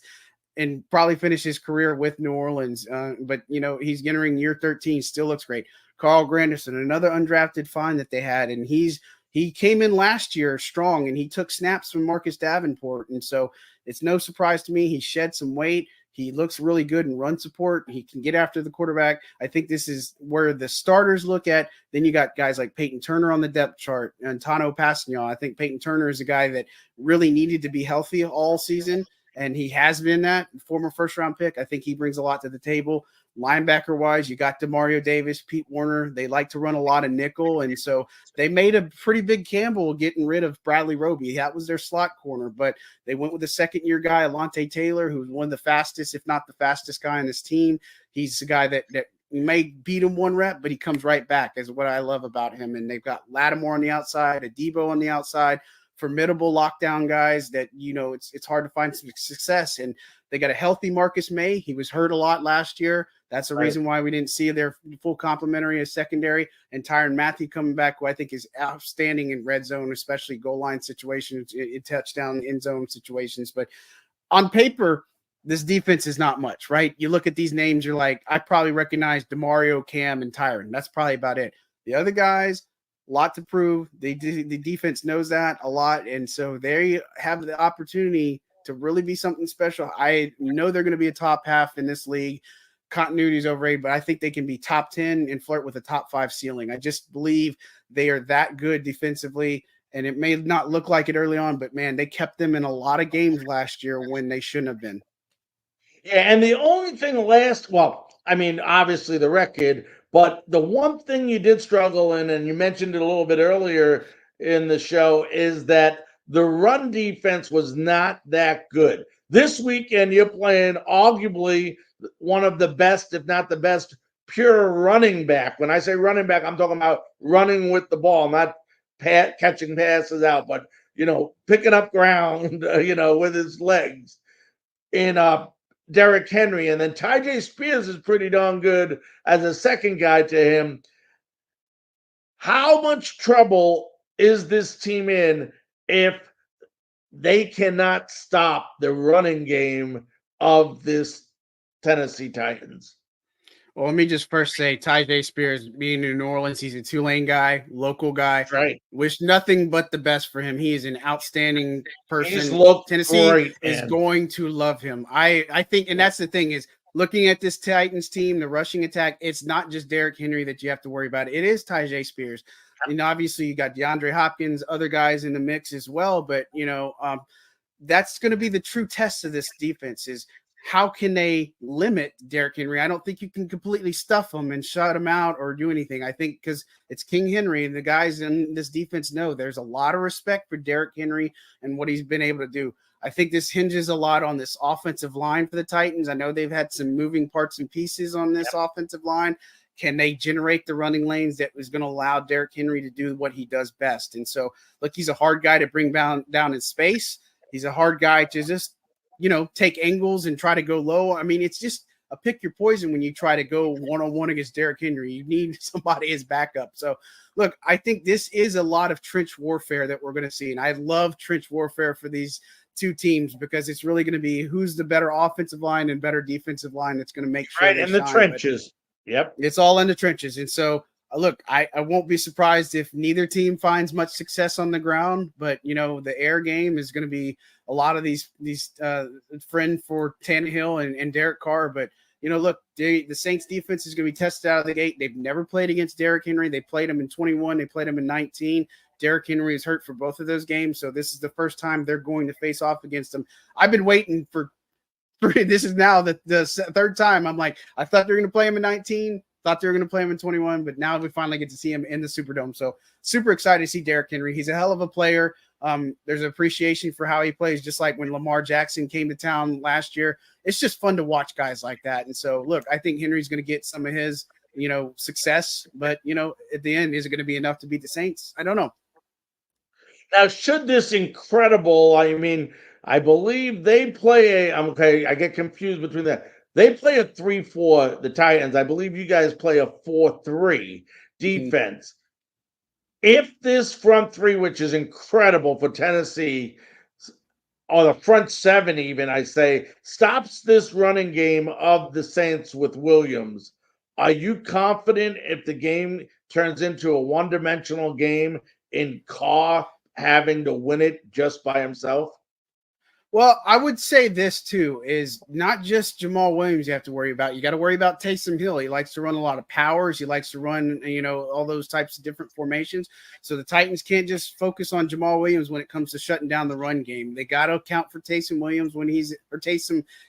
[SPEAKER 5] and probably finish his career with New Orleans. But, you know, he's entering year 13, still looks great. Carl Granderson, another undrafted find that they had, and he came in last year strong, and he took snaps from Marcus Davenport. And so it's no surprise to me. He shed some weight. He looks really good in run support. He can get after the quarterback. I think this is where the starters look at. Then you got guys like Peyton Turner on the depth chart and Tano Passignon. I think Peyton Turner is a guy that really needed to be healthy all season, and he has been that. Former first-round pick. I think he brings a lot to the table. Linebacker-wise, you got Demario Davis, Pete Warner. They like to run a lot of nickel, and so they made a pretty big gamble getting rid of Bradley Roby. That was their slot corner, but they went with a second-year guy, Alontae Taylor, who's one of the fastest, if not the fastest guy on this team. He's a guy that may beat him one rep, but he comes right back, is what I love about him. And they've got Lattimore on the outside, Adebo on the outside, formidable lockdown guys that, you know, it's hard to find some success. And they got a healthy Marcus May. He was hurt a lot last year. That's the reason why we didn't see their full complementary as secondary. And Tyrann Mathieu coming back, who I think is outstanding in red zone, especially goal line situations, touchdown, end zone situations. But on paper, this defense is not much, right? You look at these names, you're like, I probably recognize DeMario, Cam, and Tyrann. That's probably about it. The other guys, a lot to prove. The defense knows that a lot. And so they have the opportunity to really be something special. I know they're going to be a top half in this league. Continuity is overrated, but I think they can be top 10 and flirt with a top 5 ceiling. I just believe they are that good defensively, and it may not look like it early on, but man, they kept them in a lot of games last year when they shouldn't have been.
[SPEAKER 1] Yeah, and the only thing obviously the record, but the one thing you did struggle in, and you mentioned it a little bit earlier in the show, is that the run defense was not that good. This weekend, you're playing arguably one of the best, if not the best, pure running back. When I say running back, I'm talking about running with the ball, not catching passes out, but, picking up ground, with his legs in Derrick Henry. And then Tyjae Spears is pretty darn good as a second guy to him. How much trouble is this team in if they cannot stop the running game of this Tennessee Titans?
[SPEAKER 5] Well, let me just first say, Tyjae Spears being in New Orleans, he's a Tulane guy, local guy.
[SPEAKER 1] That's right.
[SPEAKER 5] Wish nothing but the best for him. He is an outstanding
[SPEAKER 1] He's
[SPEAKER 5] person.
[SPEAKER 1] looked
[SPEAKER 5] Tennessee
[SPEAKER 1] great,
[SPEAKER 5] is
[SPEAKER 1] man.
[SPEAKER 5] going to love him. I think, and that's the thing is, looking at this Titans team, the rushing attack, it's not just Derrick Henry that you have to worry about. It is Tyjae Spears. And obviously, you got DeAndre Hopkins, other guys in the mix as well. But that's going to be the true test of this defense is how can they limit Derrick Henry? I don't think you can completely stuff him and shut him out or do anything. I think because it's King Henry and the guys in this defense know there's a lot of respect for Derrick Henry and what he's been able to do. I think this hinges a lot on this offensive line for the Titans. I know they've had some moving parts and pieces on this offensive line. Can they generate the running lanes that is going to allow Derrick Henry to do what he does best? And so, look, he's a hard guy to bring down in space. He's a hard guy to just, take angles and try to go low. I mean, it's just a pick your poison when you try to go one-on-one against Derrick Henry. You need somebody as backup. So, look, I think this is a lot of trench warfare that we're going to see. And I love trench warfare for these two teams because it's really going to be who's the better offensive line and better defensive line that's going to make sure.
[SPEAKER 1] Right, in the trenches. Yep.
[SPEAKER 5] It's all in the trenches. And so, look, I won't be surprised if neither team finds much success on the ground, but the air game is going to be a lot of these friend for Tannehill and Derek Carr. But look, the Saints defense is going to be tested out of the gate. They've never played against Derrick Henry. They played him in 21. They played him in 19. Derrick Henry is hurt for both of those games, so this is the first time they're going to face off against him. I've been waiting for this is now the third time. I'm like, I thought they were going to play him in 19. Thought they were going to play him in 21, but now we finally get to see him in the Superdome. So super excited to see Derrick Henry. He's a hell of a player. There's an appreciation for how he plays, just like when Lamar Jackson came to town last year. It's just fun to watch guys like that. And so, look, I think Henry's going to get some of his, success, but, at the end, is it going to be enough to beat the Saints? I don't know.
[SPEAKER 1] Now, should this incredible, I believe they play I get confused between that. They play a 3-4, the Titans. I believe you guys play a 4-3 defense. If this front three, which is incredible for Tennessee, or the front seven even, I say, stops this running game of the Saints with Williams, are you confident if the game turns into a one-dimensional game in Carr having to win it just by himself?
[SPEAKER 5] Well, I would say this too is not just Jamal Williams you have to worry about. You got to worry about Taysom Hill. He likes to run a lot of powers. He likes to run, all those types of different formations. So the Titans can't just focus on Jamal Williams when it comes to shutting down the run game. They got to account for Taysom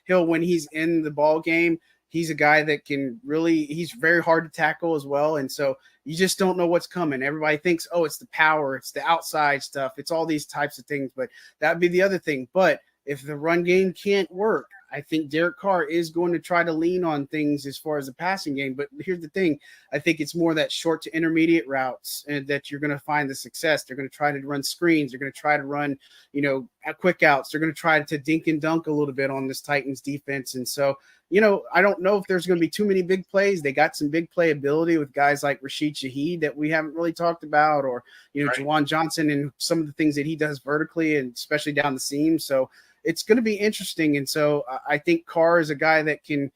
[SPEAKER 5] Hill when he's in the ball game. He's a guy that he's very hard to tackle as well. And so you just don't know what's coming. Everybody thinks, oh, it's the power, it's the outside stuff, it's all these types of things. But that'd be the other thing. But if the run game can't work, I think Derek Carr is going to try to lean on things as far as the passing game. But here's the thing. I think it's more that short to intermediate routes and that you're going to find the success. They're going to try to run screens. They're going to try to run, quick outs. They're going to try to dink and dunk a little bit on this Titans defense. And so, I don't know if there's going to be too many big plays. They got some big playability with guys like Rashid Shaheed that we haven't really talked about, or,
[SPEAKER 1] right.
[SPEAKER 5] Juwan Johnson and some of the things that he does vertically and especially down the seam. So it's going to be interesting. And so I think Carr is a guy that can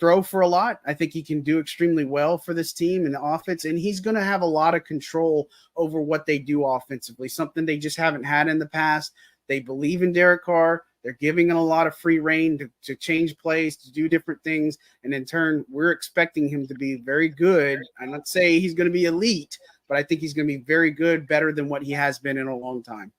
[SPEAKER 5] throw for a lot. I think he can do extremely well for this team in the offense, and he's going to have a lot of control over what they do offensively, something they just haven't had in the past. They believe in Derek Carr. They're giving him a lot of free reign to change plays, to do different things. And in turn, we're expecting him to be very good. I'm not saying he's going to be elite, but I think he's going to be very good, better than what he has been in a long time.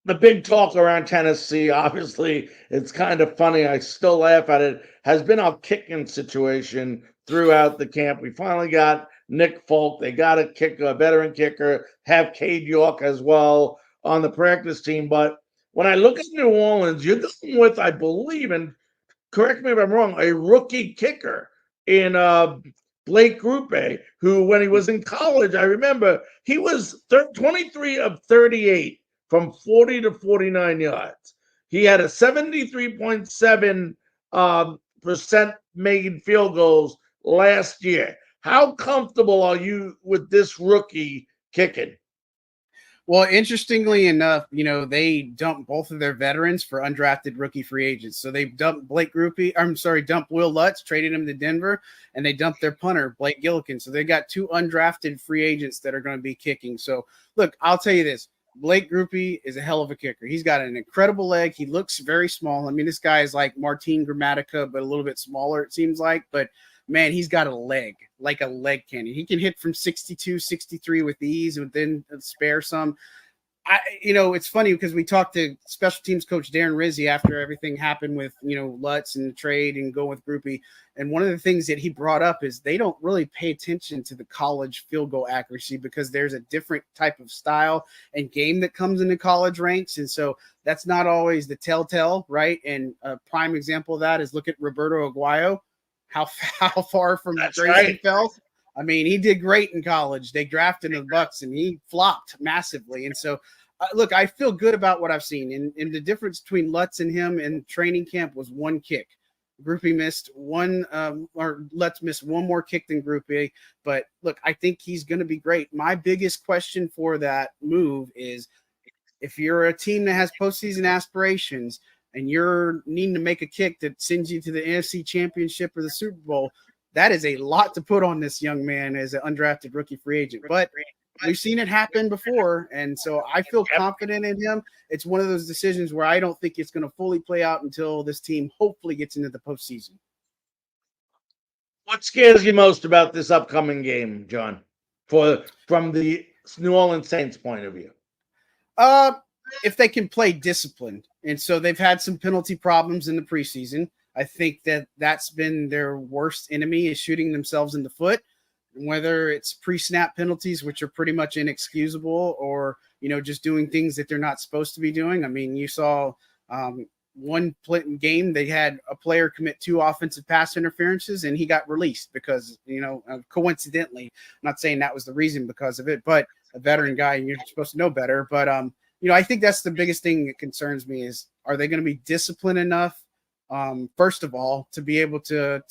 [SPEAKER 1] The big talk around Tennessee, obviously, it's kind of funny. I still laugh at it, has been our kicking situation throughout the camp. We finally got Nick Folk. They got a kicker, a veteran kicker, have Cade York as well on the practice team. But when I look at New Orleans, you're going with, I believe, and correct me if I'm wrong, a rookie kicker in Blake Grupe, who, when he was in college, I remember he was 23 of 38 from 40 to 49 yards. He had a 73.7% made field goals last year. How comfortable are you with this rookie kicking?
[SPEAKER 5] Well, interestingly enough, they dumped both of their veterans for undrafted rookie free agents. So they dumped dumped Will Lutz, traded him to Denver, and they dumped their punter, Blake Gillikin. So they got 2 undrafted free agents that are going to be kicking. So look, I'll tell you this. Blake Grupe is a hell of a kicker. He's got an incredible leg. He looks very small. I mean, this guy is like Martin Gramatica, but a little bit smaller, it seems like. But man, he's got a leg, like a leg cannon. He can hit from 62, 63 with ease and then spare some. It's funny because we talked to special teams coach Darren Rizzi after everything happened with, Lutz and the trade and go with Grupe. And one of the things that he brought up is they don't really pay attention to the college field goal accuracy because there's a different type of style and game that comes into college ranks. And so that's not always the telltale, right? And a prime example of that is look at Roberto Aguayo, how far from Grayson fell. I mean, he did great in college. They drafted him in the Bucks, and he flopped massively. And so, look, I feel good about what I've seen. And the difference between Lutz and him in training camp was one kick. Grupe missed one, or Lutz missed one more kick than Grupe. But look, I think he's going to be great. My biggest question for that move is if you're a team that has postseason aspirations and you're needing to make a kick that sends you to the NFC Championship or the Super Bowl, that is a lot to put on this young man as an undrafted rookie free agent. But we've seen it happen before, and so I feel confident in him. It's one of those decisions where I don't think it's going to fully play out until this team hopefully gets into the postseason.
[SPEAKER 1] What scares you most about this upcoming game, John, from the New Orleans Saints point of view?
[SPEAKER 5] If they can play disciplined. And so they've had some penalty problems in the preseason. I think that's been their worst enemy, is shooting themselves in the foot, whether it's pre-snap penalties, which are pretty much inexcusable, or, just doing things that they're not supposed to be doing. I mean, you saw one game, they had a player commit 2 offensive pass interferences and he got released because, coincidentally, I'm not saying that was the reason because of it, but a veteran guy, and you're supposed to know better. But, I think that's the biggest thing that concerns me is, are they going to be disciplined enough? First of all, to be able to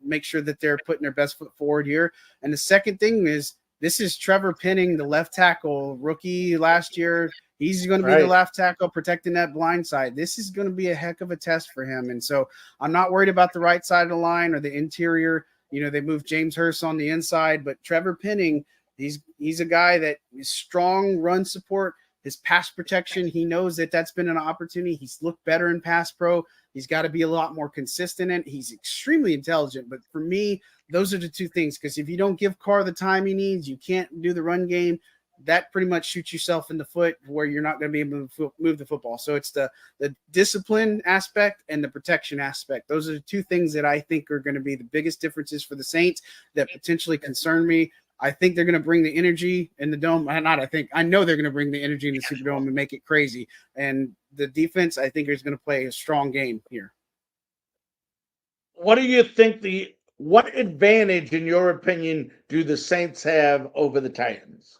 [SPEAKER 5] make sure that they're putting their best foot forward here. And the second thing is, this is Trevor Penning, the left tackle rookie last year. He's going to be the left tackle protecting that blind side. This is going to be a heck of a test for him. And so I'm not worried about the right side of the line or the interior. They moved James Hurst on the inside, but Trevor Penning, he's a guy that is strong run support. His pass protection, he knows that that's been an opportunity. He's looked better in pass pro. He's got to be a lot more consistent in. He's extremely intelligent. But for me, those are the 2 things. Because if you don't give Carr the time he needs, you can't do the run game. That pretty much shoots yourself in the foot where you're not going to be able to move the football. So it's the discipline aspect and the protection aspect. Those are the 2 things that I think are going to be the biggest differences for the Saints that potentially concern me. I think they're going to bring the energy in the dome. I know they're going to bring the energy in the Superdome and make it crazy. And the defense, I think, is going to play a strong game here.
[SPEAKER 1] What do you think what advantage, in your opinion, do the Saints have over the Titans?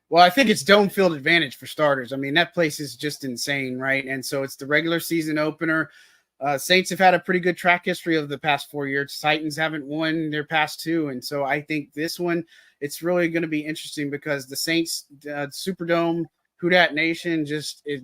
[SPEAKER 5] Well, I think it's dome field advantage for starters. I mean, that place is just insane, right? And so it's the regular season opener. Saints have had a pretty good track history of the past 4 years. Titans haven't won their past 2. And so I think this one, it's really going to be interesting because the Saints Superdome, Who Dat Nation,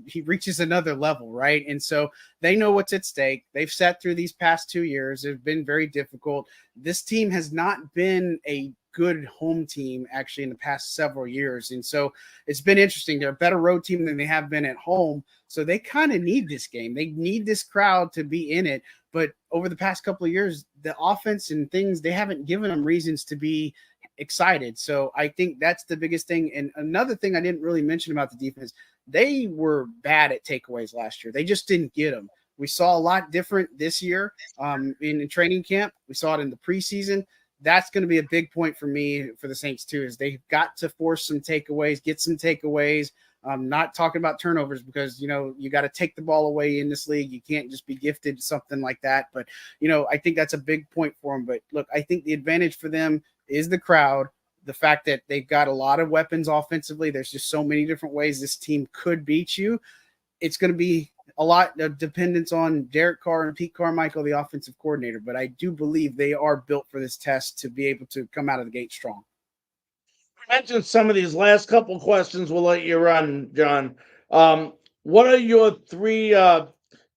[SPEAKER 5] he reaches another level, right? And so they know what's at stake. They've sat through these past 2 years. They've been very difficult. This team has not been a good home team actually in the past several years. And so it's been interesting. They're a better road team than they have been at home. So they kind of need this game. They need this crowd to be in it. But over the past couple of years, the offense and things, they haven't given them reasons to be excited. So I think that's the biggest thing. And another thing I didn't really mention about the defense, they were bad at takeaways last year. They just didn't get them. We saw a lot different this year in training camp. We saw it in the preseason. That's going to be a big point for me for the Saints too, is they've got to force some takeaways, get some takeaways. Not talking about turnovers because, you got to take the ball away in this league. You can't just be gifted something like that. But, I think that's a big point for them. But look, I think the advantage for them is the crowd, the fact that they've got a lot of weapons offensively. There's just so many different ways this team could beat you. It's going to be a lot of dependence on Derek Carr and Pete Carmichael, the offensive coordinator. But I do believe they are built for this test to be able to come out of the gate strong.
[SPEAKER 1] I mentioned some of these last couple questions. We'll let you run, John. What are your three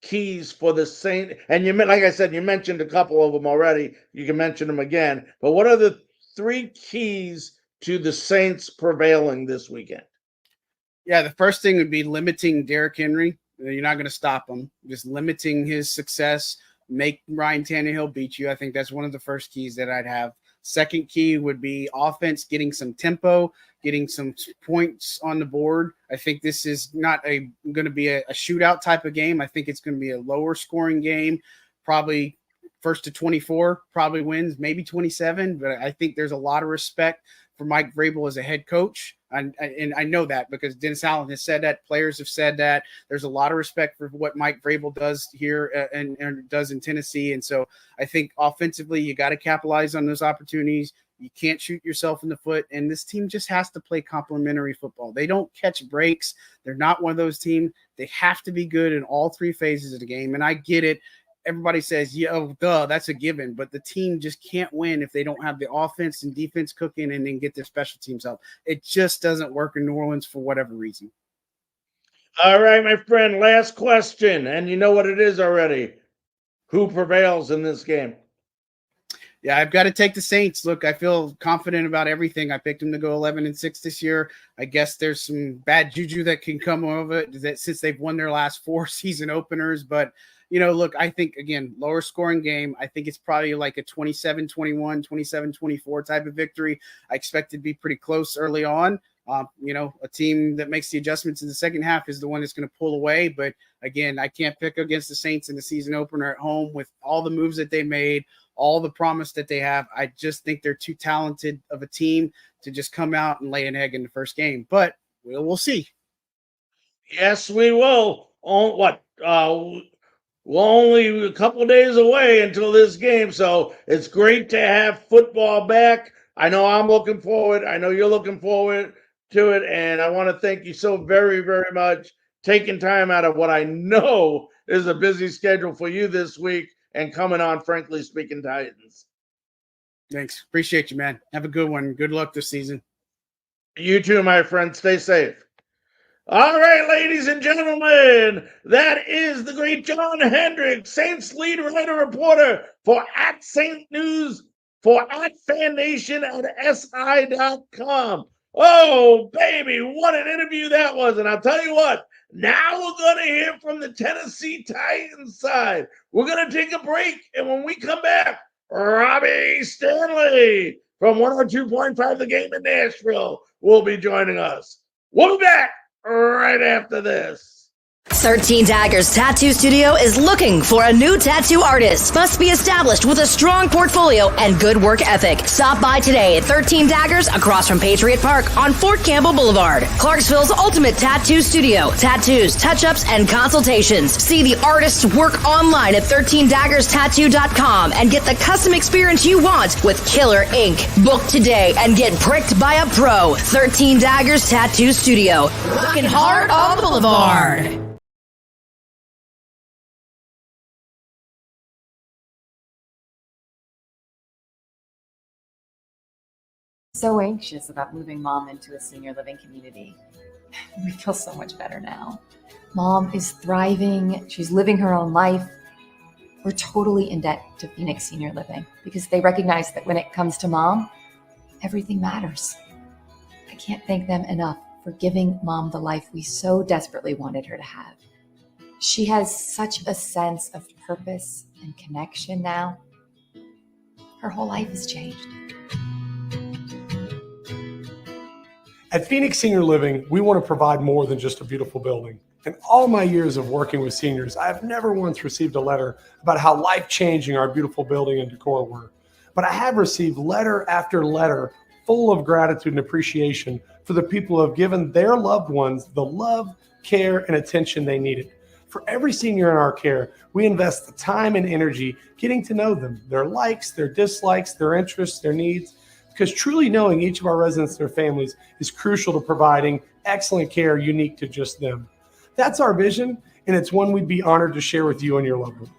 [SPEAKER 1] keys for the Saint? And like I said, you mentioned a couple of them already. You can mention them again. But what are the three keys to the Saints prevailing this weekend?
[SPEAKER 5] Yeah, the first thing would be limiting Derrick Henry. You're not going to stop him. Just limiting his success. Make Ryan Tannehill beat you. I think that's one of the first keys that I'd have. Second key would be offense, getting some tempo, getting some points on the board. I think this is not going to be a shootout type of game. I think it's going to be a lower scoring game, probably first to 24, probably wins, maybe 27. But I think there's a lot of respect for Mike Vrabel as a head coach. And I know that because Dennis Allen has said that. Players have said that. There's a lot of respect for what Mike Vrabel does here and does in Tennessee. And so I think offensively, you got to capitalize on those opportunities. You can't shoot yourself in the foot. And this team just has to play complementary football. They don't catch breaks. They're not one of those teams. They have to be good in all three phases of the game. And I get it. Everybody says, yeah, oh, duh, that's a given. But the team just can't win if they don't have the offense and defense cooking and then get their special teams up. It just doesn't work in New Orleans for whatever reason.
[SPEAKER 1] All right, my friend, last question. And you know what it is already. Who prevails in this game?
[SPEAKER 5] Yeah, I've got to take the Saints. Look, I feel confident about everything. I picked them to go 11-6 this year. I guess there's some bad juju that can come of it since they've won their last 4 season openers. But look, I think, again, lower scoring game. I think it's probably like a 27-21, 27-24 type of victory. I expect it to be pretty close early on. A team that makes the adjustments in the second half is the one that's going to pull away. But, again, I can't pick against the Saints in the season opener at home with all the moves that they made, all the promise that they have. I just think they're too talented of a team to just come out and lay an egg in the first game. But we'll see.
[SPEAKER 1] Yes, we will. We're only a couple of days away until this game, so it's great to have football back. I know I'm looking forward. I know you're looking forward to it, and I want to thank you so very, very much taking time out of what I know is a busy schedule for you this week and coming on Frankly Speaking Titans.
[SPEAKER 5] Thanks. Appreciate you, man. Have a good one. Good luck this season.
[SPEAKER 1] You too, my friend. Stay safe. All right, ladies and gentlemen, that is the great John Hendrix, Saints lead writer reporter for @Saint News, for @FanNation at SI.com. Oh, baby, what an interview that was. And I'll tell you what, now we're going to hear from the Tennessee Titans side. We're going to take a break. And when we come back, Robby Stanley from 102.5 The Game in Nashville will be joining us. We'll be back right after this.
[SPEAKER 4] 13 Daggers Tattoo Studio is looking for a new tattoo artist. Must be established with a strong portfolio and good work ethic. Stop by today at 13 Daggers across from Patriot Park on Fort Campbell Boulevard. Clarksville's ultimate tattoo studio. Tattoos, touch-ups, and consultations. See the artist's work online at 13daggerstattoo.com and get the custom experience you want with killer ink. Book today and get pricked by a pro. 13 Daggers Tattoo Studio. Working hard on the boulevard.
[SPEAKER 2] So anxious about moving Mom into a senior living community. We feel so much better now. Mom is thriving. She's living her own life. We're totally in debt to Phoenix Senior Living because they recognize that when it comes to Mom, everything matters. I can't thank them enough for giving Mom the life we so desperately wanted her to have. She has such a sense of purpose and connection now. Her whole life has changed.
[SPEAKER 3] At Phoenix Senior Living, we want to provide more than just a beautiful building. In all my years of working with seniors, I have never once received a letter about how life-changing our beautiful building and decor were. But I have received letter after letter full of gratitude and appreciation for the people who have given their loved ones the love, care, and attention they needed. For every senior in our care, we invest the time and energy getting to know them, their likes, their dislikes, their interests, their needs, because truly knowing each of our residents and their families is crucial to providing excellent care unique to just them. That's our vision, and it's one we'd be honored to share with you and your loved one.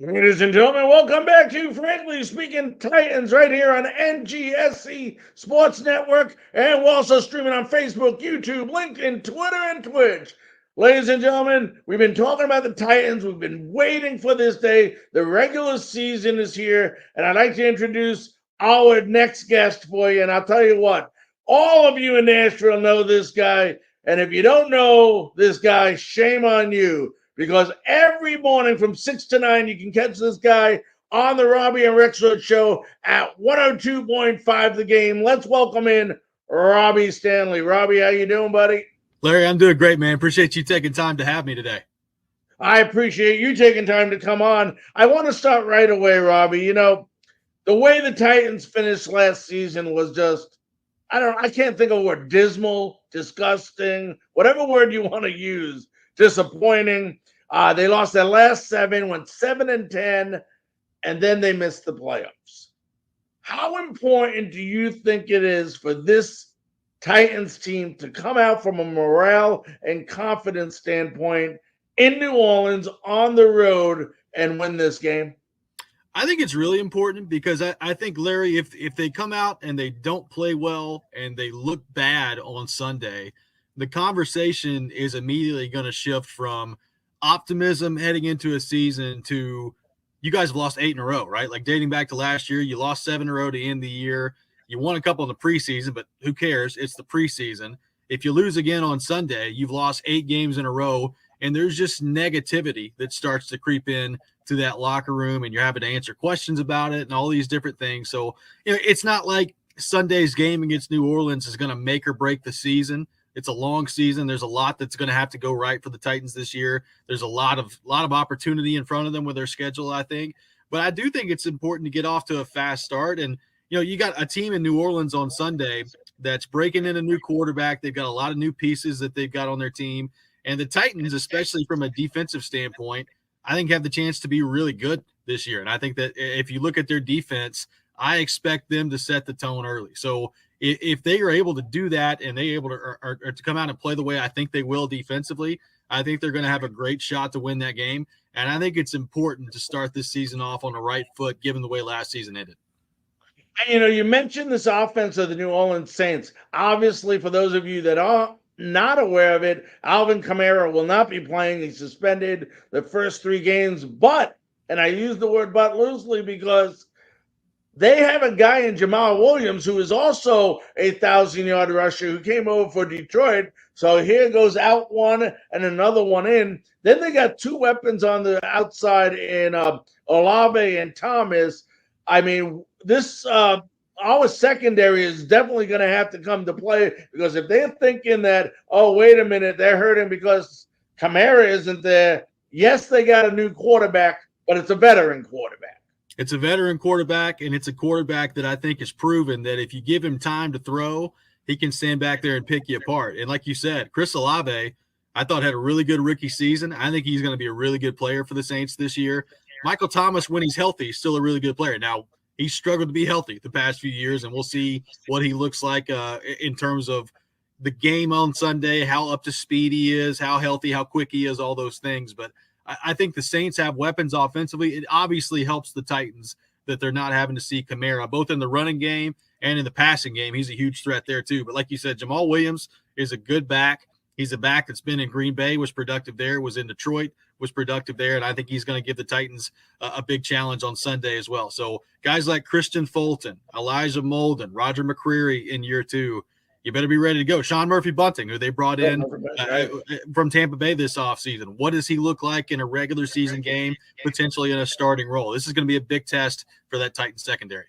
[SPEAKER 1] Ladies and gentlemen, welcome back to Frankly Speaking Titans right here on NGSC Sports Network, and we're also streaming on Facebook, YouTube, LinkedIn, Twitter, and Twitch. Ladies and gentlemen, we've been talking about the Titans. We've been waiting for this day. The regular season is here, and I'd like to introduce our next guest for you. And I'll tell you what, all of you in Nashville know this guy, and if you don't know this guy, shame on you. Because every morning from 6 to 9, you can catch this guy on the Robby and Rexrode show at 102.5 The Game. Let's welcome in Robby Stanley. Robby, how you doing, buddy?
[SPEAKER 6] Larry, I'm doing great, man. Appreciate you taking time to have me today.
[SPEAKER 1] I appreciate you taking time to come on. I want to start right away, Robby. You know, the way the Titans finished last season was just, I can't think of a word, dismal, disgusting, whatever word you want to use, disappointing. They lost their last 7, went 7-10, and then they missed the playoffs. How important do you think it is for this Titans team to come out from a morale and confidence standpoint in New Orleans on the road and win this game?
[SPEAKER 6] I think it's really important because I think, Larry, if they come out and they don't play well and they look bad on Sunday, the conversation is immediately going to shift from optimism heading into a season to you guys have lost 8 in a row, right? Like dating back to last year, you lost 7 in a row to end the year. You won a couple in the preseason, but who cares? It's the preseason. If you lose again on Sunday, you've lost 8 games in a row, and there's just negativity that starts to creep in to that locker room, and you're having to answer questions about it and all these different things. So, you know, it's not like Sunday's game against New Orleans is going to make or break the season. It's a long season. There's a lot that's going to have to go right for the Titans this year. There's a lot of opportunity in front of them with their schedule, I think. But I do think it's important to get off to a fast start. And, you know, you got a team in New Orleans on Sunday that's breaking in a new quarterback. They've got a lot of new pieces that they've got on their team. And the Titans, especially from a defensive standpoint, I think have the chance to be really good this year. And I think that if you look at their defense, I expect them to set the tone early. So if they are able to do that and they're able to come out and play the way I think they will defensively, I think they're going to have a great shot to win that game. And I think it's important to start this season off on the right foot, given the way last season ended.
[SPEAKER 1] You know, you mentioned this offense of the New Orleans Saints. Obviously, for those of you that are not aware of it, Alvin Kamara will not be playing. He's suspended the first 3 games. But, and I use the word but loosely because they have a guy in Jamal Williams who is also a 1,000-yard rusher who came over for Detroit. So here goes out one and another one in. Then they got 2 weapons on the outside in Olave and Thomas. I mean, this our secondary is definitely going to have to come to play because if they're thinking that, oh, wait a minute, they're hurting because Kamara isn't there. Yes, they got a new quarterback, but it's a veteran quarterback.
[SPEAKER 6] It's a veteran quarterback, and it's a quarterback that I think has proven that if you give him time to throw, he can stand back there and pick you apart. And like you said, Chris Olave, I thought had a really good rookie season. I think he's going to be a really good player for the Saints this year. Michael Thomas, when he's healthy, is still a really good player. Now, he's struggled to be healthy the past few years, and we'll see what he looks like in terms of the game on Sunday, how up to speed he is, how healthy, how quick he is, all those things. But I think the Saints have weapons offensively. It obviously helps the Titans that they're not having to see Kamara, both in the running game and in the passing game. He's a huge threat there too. But like you said, Jamal Williams is a good back. He's a back that's been in Green Bay, was productive there, was in Detroit, was productive there. And I think he's going to give the Titans a big challenge on Sunday as well. So guys like Christian Fulton, Elijah Molden, Roger McCreary in year 2, you better be ready to go. Sean Murphy-Bunting, who they brought in from Tampa Bay this offseason. What does he look like in a regular season game, potentially in a starting role? This is going to be a big test for that Titans secondary.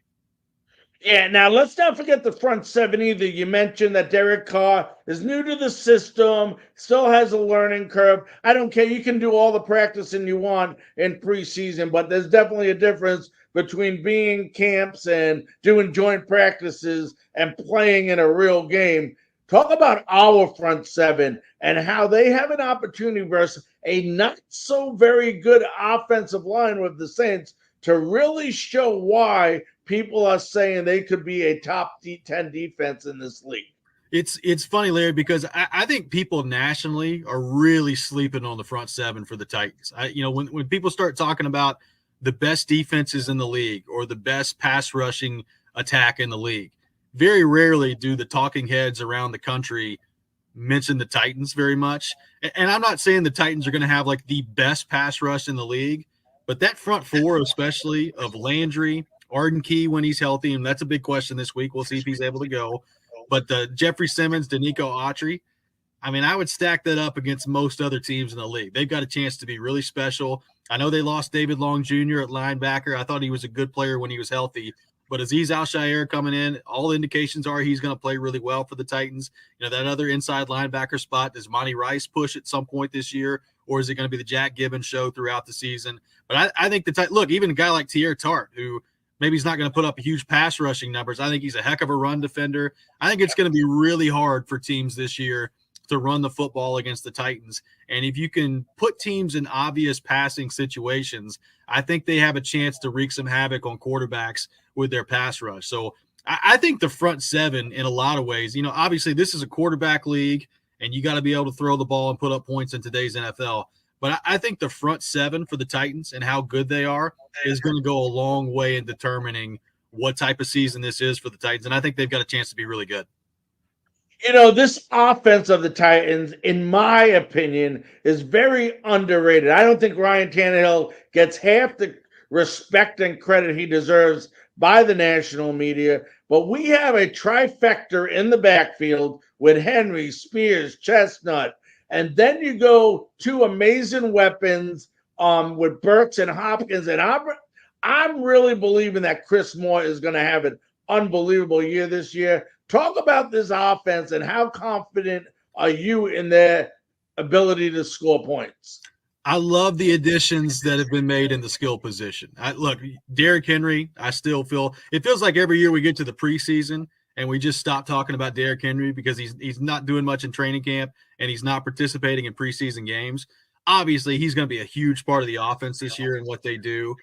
[SPEAKER 1] Yeah, now let's not forget the front 7 either. You mentioned that Derek Carr is new to the system, still has a learning curve. I don't care. You can do all the practicing you want in preseason, but there's definitely a difference between being in camps and doing joint practices and playing in a real game. Talk about our front 7 and how they have an opportunity versus a not so very good offensive line with the Saints to really show why people are saying they could be a top 10 defense in this league.
[SPEAKER 6] It's funny, Larry, because I think people nationally are really sleeping on the front seven for the Titans. When people start talking about the best defenses in the league or the best pass rushing attack in the league, very rarely do the talking heads around the country mention the Titans very much. And I'm not saying the Titans are going to have like the best pass rush in the league, but that front four, especially of Landry, Arden Key when he's healthy, and that's a big question this week. We'll see if he's able to go. But Jeffrey Simmons, Danico Autry, I mean, I would stack that up against most other teams in the league. They've got a chance to be really special. I know they lost David Long Jr. at linebacker. I thought he was a good player when he was healthy. But Azeez Al-Shaair coming in, all indications are he's going to play really well for the Titans. That other inside linebacker spot, does Monty Rice push at some point this year, or is it going to be the Jack Gibbons show throughout the season? But I think look, even a guy like Tier Tart, who maybe he's not going to put up huge pass rushing numbers. I think he's a heck of a run defender. I think it's going to be really hard for teams this year to run the football against the Titans. And if you can put teams in obvious passing situations, I think they have a chance to wreak some havoc on quarterbacks with their pass rush. So I think the front seven, in a lot of ways, obviously this is a quarterback league and you got to be able to throw the ball and put up points in today's NFL. But I think the front seven for the Titans and how good they are is going to go a long way in determining what type of season this is for the Titans. And I think they've got a chance to be really good.
[SPEAKER 1] This offense of the Titans, in my opinion, is very underrated. I don't think Ryan Tannehill gets half the respect and credit he deserves by the national media, but we have a trifecta in the backfield with Henry, Spears, Chestnut, and then you go two amazing weapons with Burks and Hopkins, and I'm really believing that Chris Moore is going to have an unbelievable year this year. Talk about this offense and how confident are you in their ability to score points?
[SPEAKER 6] I love the additions that have been made in the skill position. Look, Derrick Henry, I still feel – it feels like every year we get to the preseason and we just stop talking about Derrick Henry because he's not doing much in training camp and he's not participating in preseason games. Obviously, he's going to be a huge part of the offense this year and what they do.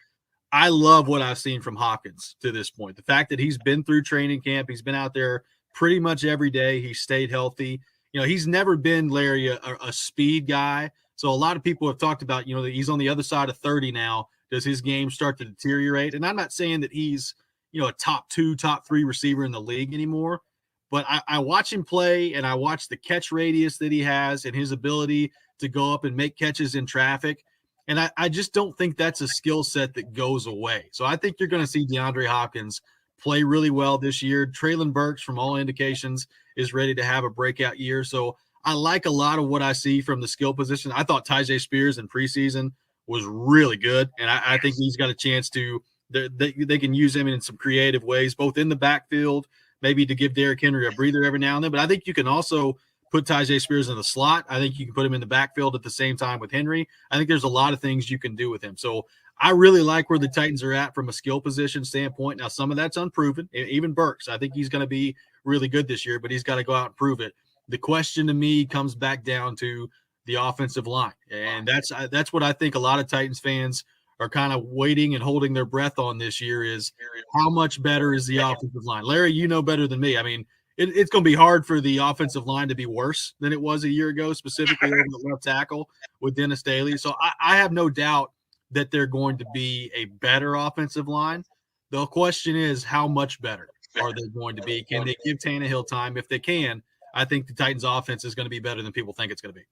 [SPEAKER 6] I love what I've seen from Hopkins to this point. The fact that he's been through training camp, he's been out there pretty much every day. He stayed healthy. He's never been, Larry, a speed guy. So a lot of people have talked about, that he's on the other side of 30 now. Does his game start to deteriorate? And I'm not saying that he's, a top 2, top 3 receiver in the league anymore. But I watch him play and I watch the catch radius that he has and his ability to go up and make catches in traffic. And I just don't think that's a skill set that goes away. So I think you're going to see DeAndre Hopkins play really well this year. Traylon Burks, from all indications, is ready to have a breakout year. So I like a lot of what I see from the skill position. I thought Tyjae Spears in preseason was really good, and I think he's got a chance to they can use him in some creative ways, both in the backfield, maybe to give Derrick Henry a breather every now and then. But I think you can also put Tyjae Spears in the slot. I think you can put him in the backfield at the same time with Henry. I think there's a lot of things you can do with him. So I really like where the Titans are at from a skill position standpoint. Now, some of that's unproven. Even Burks, I think he's going to be really good this year, but he's got to go out and prove it. The question to me comes back down to the offensive line. And that's what I think a lot of Titans fans are kind of waiting and holding their breath on this year is how much better is the offensive line? Larry, you know better than me. I mean, it's going to be hard for the offensive line to be worse than it was a year ago, specifically over the left tackle with Dennis Daly. So I have no doubt that they're going to be a better offensive line. The question is, how much better are they going to be? Can they give Tannehill time? If they can, I think the Titans offense is going to be better than people think it's going to be.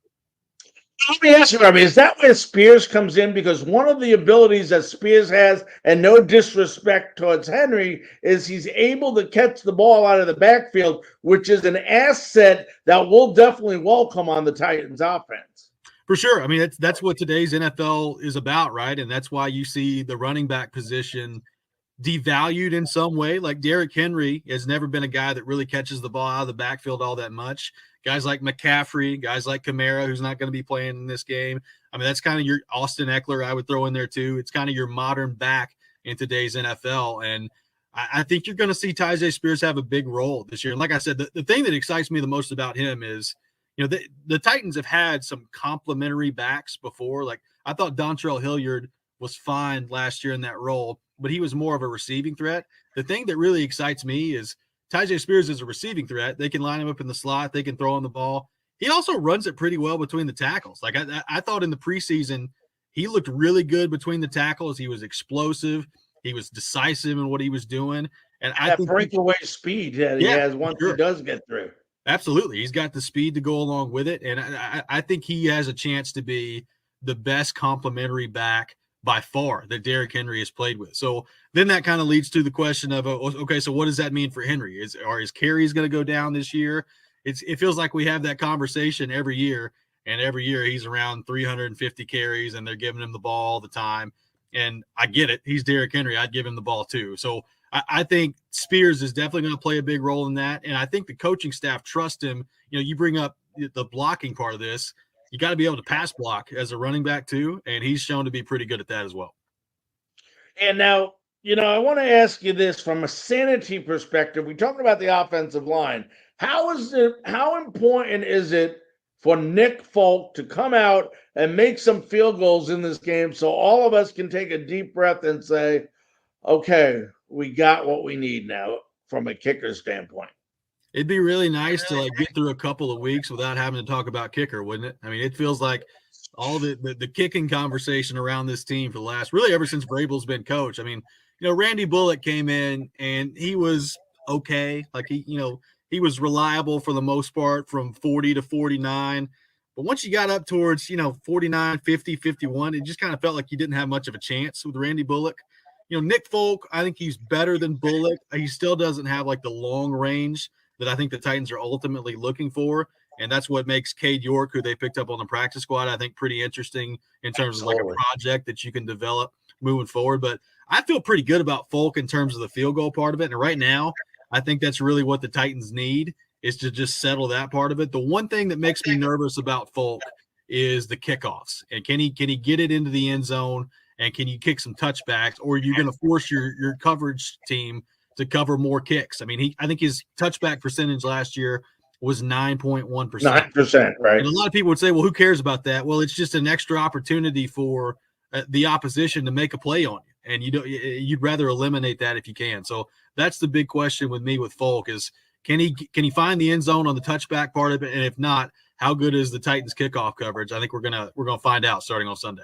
[SPEAKER 1] Let me ask you, Robby, is that where Spears comes in? Because one of the abilities that Spears has, and no disrespect towards Henry, is he's able to catch the ball out of the backfield, which is an asset that we'll definitely welcome on the Titans offense.
[SPEAKER 6] For sure. I mean, that's what today's NFL is about, right? And that's why you see the running back position devalued in some way. Like Derrick Henry has never been a guy that really catches the ball out of the backfield all that much. Guys like McCaffrey, guys like Kamara, who's not going to be playing in this game. I mean, that's kind of your Austin Eckler I would throw in there too. It's kind of your modern back in today's NFL. And I think you're going to see Tyjae Spears have a big role this year. And like I said, the thing that excites me the most about him is, the Titans have had some complimentary backs before. Like I thought Dontrell Hilliard was fine last year in that role, but he was more of a receiving threat. The thing that really excites me is Tyjae Spears is a receiving threat. They can line him up in the slot. They can throw him the ball. He also runs it pretty well between the tackles. Like I thought in the preseason, he looked really good between the tackles. He was explosive. He was decisive in what he was doing. And I think
[SPEAKER 1] breakaway speed that he has once he does get through.
[SPEAKER 6] Absolutely. He's got the speed to go along with it. And I think he has a chance to be the best complementary back by far that Derrick Henry has played with. So then that kind of leads to the question of, okay, so what does that mean for Henry? Are his carries going to go down this year? It feels like we have that conversation every year, and every year he's around 350 carries and they're giving him the ball all the time. And I get it. He's Derrick Henry. I'd give him the ball too. So I think Spears is definitely going to play a big role in that. And I think the coaching staff trust him. You know, you bring up the blocking part of this. You got to be able to pass block as a running back too. And he's shown to be pretty good at that as well.
[SPEAKER 1] And now, you know, I want to ask you this from a sanity perspective. We talked about the offensive line. How important is it for Nick Folk to come out and make some field goals in this game so all of us can take a deep breath and say, okay, we got what we need now from a kicker standpoint?
[SPEAKER 6] It'd be really nice to get through a couple of weeks without having to talk about kicker, wouldn't it? I mean, it feels like all the kicking conversation around this team for the last, really ever since Vrabel's been coach. I mean, you know, Randy Bullock came in and he was okay. Like he was reliable for the most part from 40 to 49. But once you got up towards, 49, 50, 51, it just kind of felt like you didn't have much of a chance with Randy Bullock. You know, Nick Folk, I think he's better than Bullock. He still doesn't have the long range that I think the Titans are ultimately looking for. And that's what makes Cade York, who they picked up on the practice squad, I think pretty interesting in terms of a project that you can develop moving forward. But I feel pretty good about Folk in terms of the field goal part of it. And right now, I think that's really what the Titans need, is to just settle that part of it. The one thing that makes me nervous about Folk is the kickoffs. And can he get it into the end zone, and can you kick some touchbacks, or are you going to force your coverage team to cover more kicks? I mean, I think his touchback percentage last year was 9.1%.
[SPEAKER 1] 9%, right?
[SPEAKER 6] And a lot of people would say, well, who cares about that? Well, it's just an extra opportunity for the opposition to make a play on you. And you'd rather eliminate that if you can. So that's the big question with me with Folk is, can he find the end zone on the touchback part of it? And if not, how good is the Titans kickoff coverage? I think we're gonna find out starting on Sunday.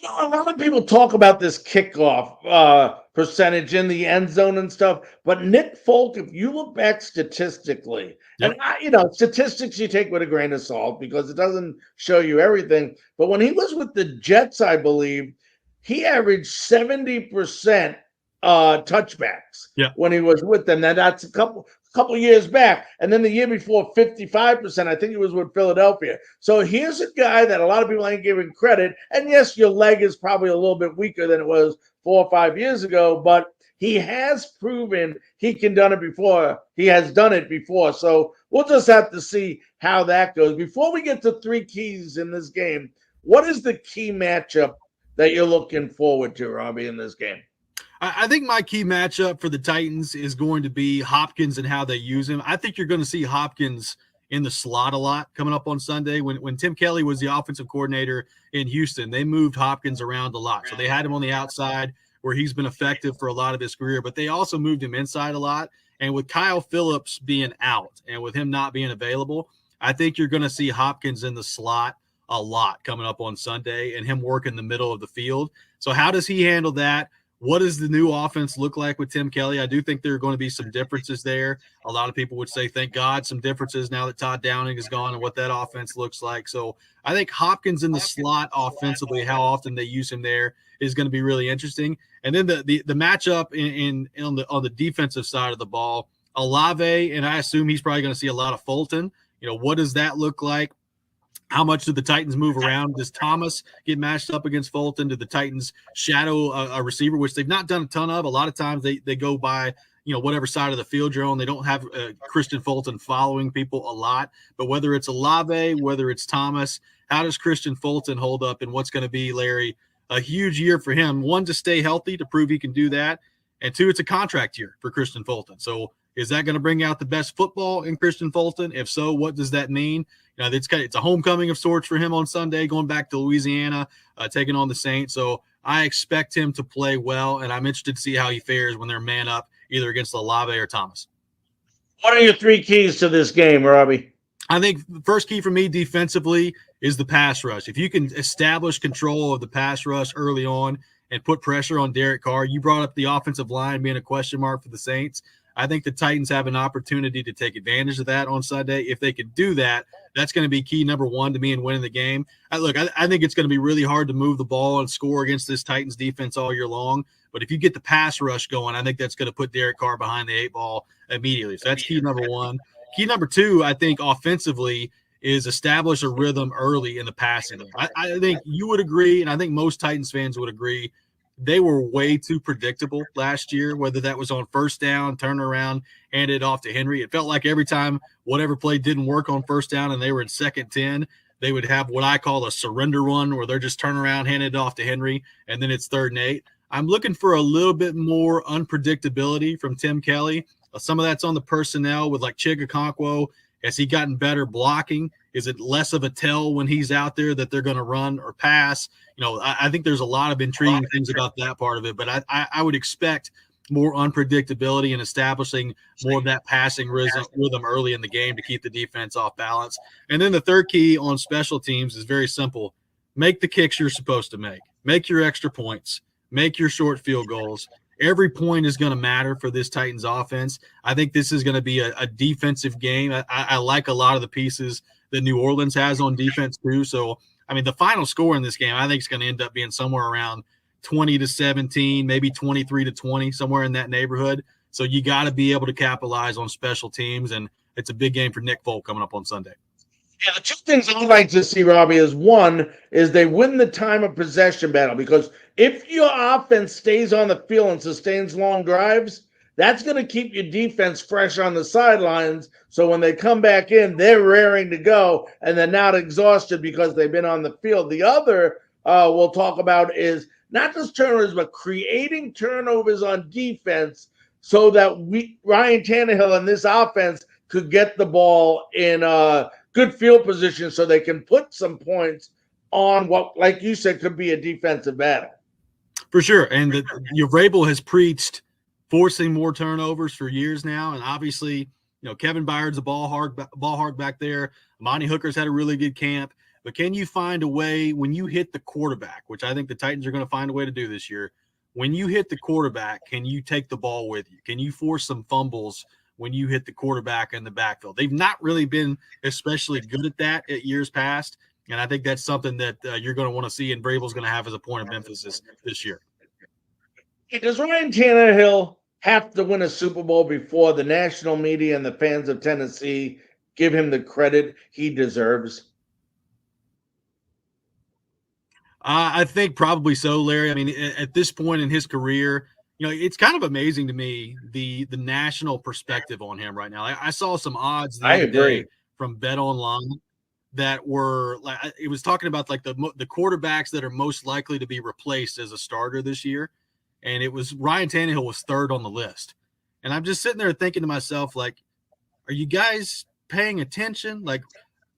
[SPEAKER 1] A lot of people talk about this kickoff percentage in the end zone and stuff, but Nick Folk, if you look back statistically,
[SPEAKER 6] yep.
[SPEAKER 1] And statistics you take with a grain of salt because it doesn't show you everything. But when he was with the Jets, I believe he averaged 70% touchbacks when he was with them. Now that's a couple years back, and then the year before 55%. I think it was with Philadelphia. So here's a guy that a lot of people ain't giving credit. And yes, your leg is probably a little bit weaker than it was 4 or 5 years ago, but he has proven he can done it before. He has done it before. So we'll just have to see how that goes. Before we get to three keys in this game, what is the key matchup that you're looking forward to, Robby, in this game?
[SPEAKER 6] I think my key matchup for the Titans is going to be Hopkins and how they use him. I think you're going to see Hopkins in the slot a lot coming up on Sunday. When Tim Kelly was the offensive coordinator in Houston, they moved Hopkins around a lot. So they had him on the outside where he's been effective for a lot of his career, but they also moved him inside a lot. And with Kyle Phillips being out and with him not being available, I think you're going to see Hopkins in the slot a lot coming up on Sunday and him work in the middle of the field. So how does he handle that? What does the new offense look like with Tim Kelly? I do think there are going to be some differences there. A lot of people would say, thank God, some differences now that Todd Downing is gone and what that offense looks like. So I think Hopkins in the slot offensively, how often they use him there, is going to be really interesting. And then the matchup on the defensive side of the ball, Olave, and I assume he's probably going to see a lot of Fulton. What does that look like? How much do the Titans move around? Does Thomas get matched up against Fulton? Do the Titans shadow a receiver, which they've not done a ton of? A lot of times they go by, whatever side of the field you're on. They don't have Christian Fulton following people a lot. But whether it's Olave, whether it's Thomas, how does Christian Fulton hold up? And what's going to be, Larry, a huge year for him? One, to stay healthy, to prove he can do that. And two, it's a contract year for Christian Fulton. So is that going to bring out the best football in Christian Fulton? If so, what does that mean? It's a homecoming of sorts for him on Sunday, going back to Louisiana, taking on the Saints. So I expect him to play well, and I'm interested to see how he fares when they're man up either against Olave or Thomas.
[SPEAKER 1] What are your 3 keys to this game, Robby?
[SPEAKER 6] I think the first key for me defensively is the pass rush. If you can establish control of the pass rush early on and put pressure on Derek Carr, you brought up the offensive line being a question mark for the Saints. I think the Titans have an opportunity to take advantage of that on Sunday. If they can do that, that's going to be key number 1 to me in winning the game. I think it's going to be really hard to move the ball and score against this Titans defense all year long. But if you get the pass rush going, I think that's going to put Derek Carr behind the 8 ball immediately. So that's key number 1. Key number 2, I think offensively, is establish a rhythm early in the passing. I think you would agree, and I think most Titans fans would agree, they were way too predictable last year, whether that was on first down, turn around, hand it off to Henry. It felt like every time whatever play didn't work on first down and they were in 2nd 10, they would have what I call a surrender run where they're just turn around, hand it off to Henry, and then it's 3rd and 8. I'm looking for a little bit more unpredictability from Tim Kelly. Some of that's on the personnel with like Chigakonkwo. Has he gotten better blocking? Is it less of a tell when he's out there that they're going to run or pass? I think there's a lot of intriguing things about that part of it, but I would expect more unpredictability and establishing more of that passing rhythm early in the game to keep the defense off balance. And then the 3rd key on special teams is very simple. Make the kicks you're supposed to make. Make your extra points. Make your short field goals. Every point is going to matter for this Titans offense. I think this is going to be a defensive game. I like a lot of the pieces that New Orleans has on defense too. So, I mean, the final score in this game, I think, is going to end up being somewhere around 20-17, maybe 23-20, somewhere in that neighborhood. So you got to be able to capitalize on special teams, and it's a big game for Nick Folk coming up on Sunday.
[SPEAKER 1] Yeah, the 2 things I'd like to see, Robby, is 1 is they win the time of possession battle, because if your offense stays on the field and sustains long drives, that's going to keep your defense fresh on the sidelines. So when they come back in, they're raring to go and they're not exhausted because they've been on the field. The other we'll talk about is not just turnovers, but creating turnovers on defense so that Ryan Tannehill and this offense could get the ball in good field position so they can put some points on what, like you said, could be a defensive battle.
[SPEAKER 6] For sure. And Vrabel has preached forcing more turnovers for years now. And obviously, Kevin Byard's a ball hog back there. Amani Hooker's had a really good camp. But can you find a way when you hit the quarterback, which I think the Titans are going to find a way to do this year, when you hit the quarterback, can you take the ball with you? Can you force some fumbles when you hit the quarterback in the backfield? They've not really been especially good at that at years past. And I think that's something that you're going to want to see, and Vrabel's going to have as a point of emphasis this year.
[SPEAKER 1] Does Ryan Tannehill have to win a Super Bowl before the national media and the fans of Tennessee give him the credit he deserves?
[SPEAKER 6] I think probably so, Larry. I mean, at this point in his career, it's kind of amazing to me the national perspective on him right now. I saw some odds the other day from Bet Online that were like, it was talking about like the quarterbacks that are most likely to be replaced as a starter this year. And it was Ryan Tannehill was 3rd on the list. And I'm just sitting there thinking to myself, like, are you guys paying attention? Like,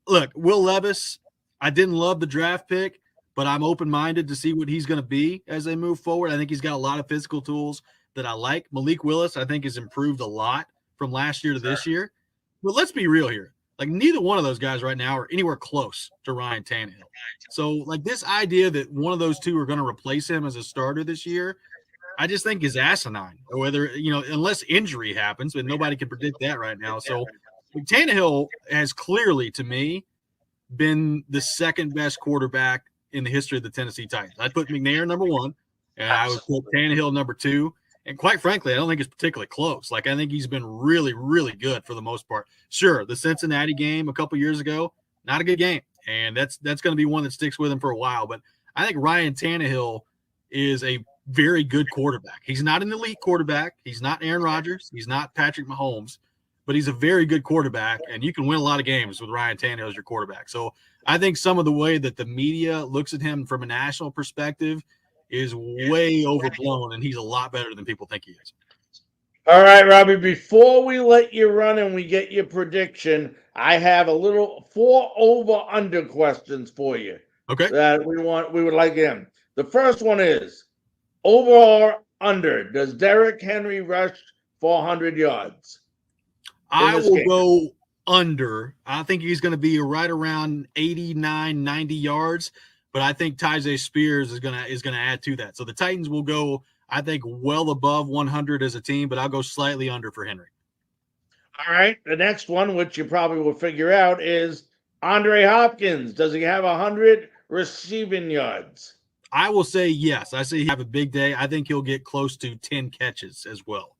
[SPEAKER 6] look, Will Levis, I didn't love the draft pick, but I'm open-minded to see what he's going to be as they move forward. I think he's got a lot of physical tools that I like. Malik Willis, I think, has improved a lot from last year to this year. But let's be real here. Like, neither one of those guys right now are anywhere close to Ryan Tannehill. So, like, this idea that one of those two are going to replace him as a starter this year, I just think is asinine. Or whether, unless injury happens, but nobody can predict that right now. So, Tannehill has clearly, to me, been the 2nd best quarterback in the history of the Tennessee Titans. I'd put McNair number 1, and I would put Tannehill number 2. And quite frankly, I don't think it's particularly close. Like, I think he's been really, really good for the most part. Sure, the Cincinnati game a couple years ago, not a good game. And that's going to be one that sticks with him for a while. But I think Ryan Tannehill is a very good quarterback. He's not an elite quarterback. He's not Aaron Rodgers. He's not Patrick Mahomes. But he's a very good quarterback, and you can win a lot of games with Ryan Tannehill as your quarterback. So I think some of the way that the media looks at him from a national perspective is way overblown, and he's a lot better than people think he is.
[SPEAKER 1] All right, Robby, before we let you run and we get your prediction, I have a little 4 over-under questions for you.
[SPEAKER 6] Okay.
[SPEAKER 1] That we would like him. The first one is, over or under, does Derrick Henry rush 400 yards.
[SPEAKER 6] I
[SPEAKER 1] this
[SPEAKER 6] will
[SPEAKER 1] game.
[SPEAKER 6] go under. I think he's going to be right around 89, 90 yards, but I think Tyjae Spears is going to add to that. So the Titans will go, I think, well above 100 as a team, but I'll go slightly under for Henry.
[SPEAKER 1] All right. The next one, which you probably will figure out, is Andre Hopkins. Does he have 100 receiving yards?
[SPEAKER 6] I will say yes. I say he have a big day. I think he'll get close to 10 catches as well.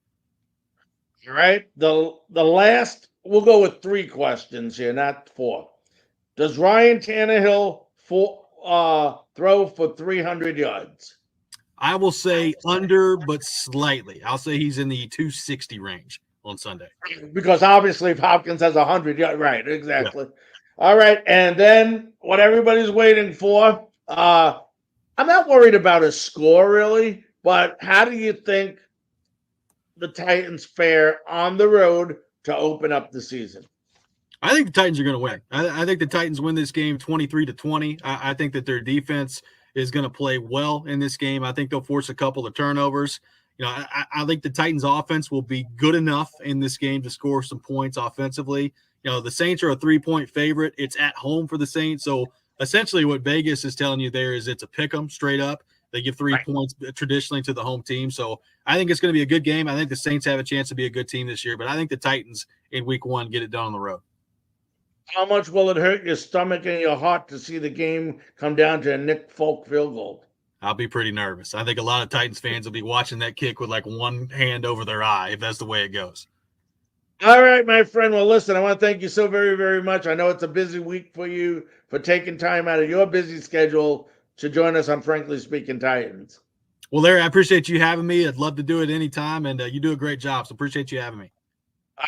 [SPEAKER 1] All right. The last, we'll go with 3 questions here, not 4. Does Ryan Tannehill throw for 300 yards?
[SPEAKER 6] I will say under, but slightly. I'll say he's in the 260 range on Sunday.
[SPEAKER 1] Because obviously if Hopkins has 100 yards, right, exactly. Yeah. All right. And then what everybody's waiting for, I'm not worried about a score really, but how do you think the Titans fare on the road to open up the season?
[SPEAKER 6] I think the Titans are going to win. I think the Titans win this game 23-20. I think that their defense is going to play well in this game. I think they'll force a couple of turnovers. You know, I think the Titans offense will be good enough in this game to score some points offensively. You know, the Saints are a 3-point favorite. It's at home for the Saints. So essentially what Vegas is telling you there is it's a pick 'em straight up. They give 3 points traditionally to the home team. So I think it's going to be a good game. I think the Saints have a chance to be a good team this year, but I think the Titans in week 1 get it done on the road.
[SPEAKER 1] How much will it hurt your stomach and your heart to see the game come down to a Nick Folk field goal?
[SPEAKER 6] I'll be pretty nervous. I think a lot of Titans fans will be watching that kick with like one hand over their eye if that's the way it goes.
[SPEAKER 1] All right, my friend. Well, listen, I want to thank you so very, very much. I know it's a busy week for you for taking time out of your busy schedule to join us on Frankly Speaking Titans.
[SPEAKER 6] Well, Larry, I appreciate you having me. I'd love to do it anytime, and you do a great job, so appreciate you having me.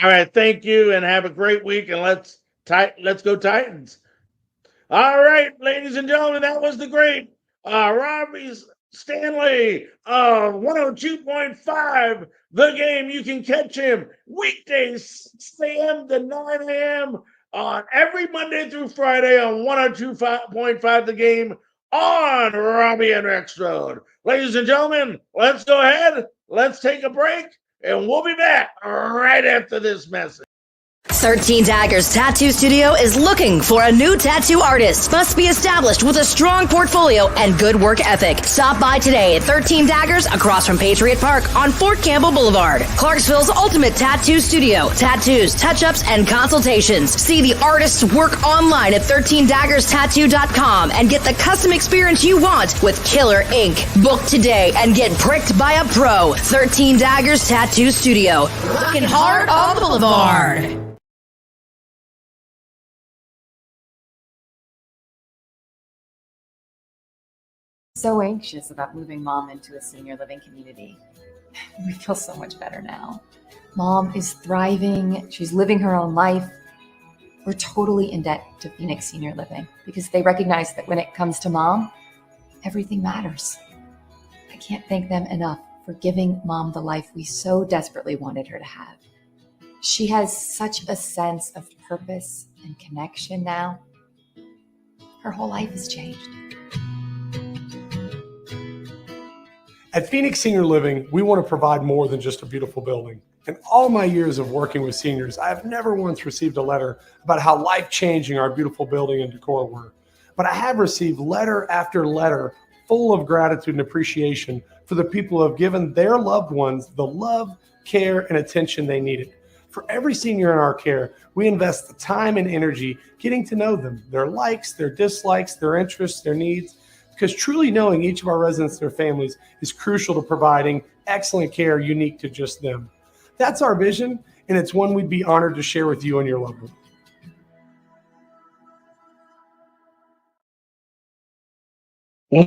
[SPEAKER 1] All right, thank you, and have a great week, and let's go Titans. All right, ladies and gentlemen, that was the great Robby Stanley of 102.5 The Game. You can catch him weekdays 6 a.m. to 9 a.m. on every Monday through Friday on 102.5 The Game on Robby and Rexrode. Ladies and gentlemen, let's go ahead. Let's take a break, and we'll be back right after this message.
[SPEAKER 4] 13 Daggers Tattoo Studio is looking for a new tattoo artist. Must be established with a strong portfolio and good work ethic. Stop by today at 13 Daggers across from Patriot Park on Fort Campbell Boulevard. Clarksville's ultimate tattoo studio. Tattoos, touch-ups, and consultations. See the artist's work online at 13daggerstattoo.com and get the custom experience you want with killer ink. Book today and get pricked by a pro. 13 Daggers Tattoo Studio. Looking hard on the boulevard.
[SPEAKER 2] So anxious about moving Mom into a senior living community. We feel so much better now. Mom is thriving. She's living her own life. We're totally in debt to Phoenix Senior Living because they recognize that when it comes to Mom, everything matters. I can't thank them enough for giving Mom the life we so desperately wanted her to have. She has such a sense of purpose and connection now. Her whole life has changed.
[SPEAKER 3] At Phoenix Senior Living, we want to provide more than just a beautiful building. In all my years of working with seniors, I have never once received a letter about how life-changing our beautiful building and decor were. But I have received letter after letter full of gratitude and appreciation for the people who have given their loved ones the love, care, and attention they needed. For every senior in our care, we invest the time and energy getting to know them, their likes, their dislikes, their interests, their needs, because truly knowing each of our residents and their families is crucial to providing excellent care unique to just them. That's our vision, and it's one we'd be honored to share with you and your loved one.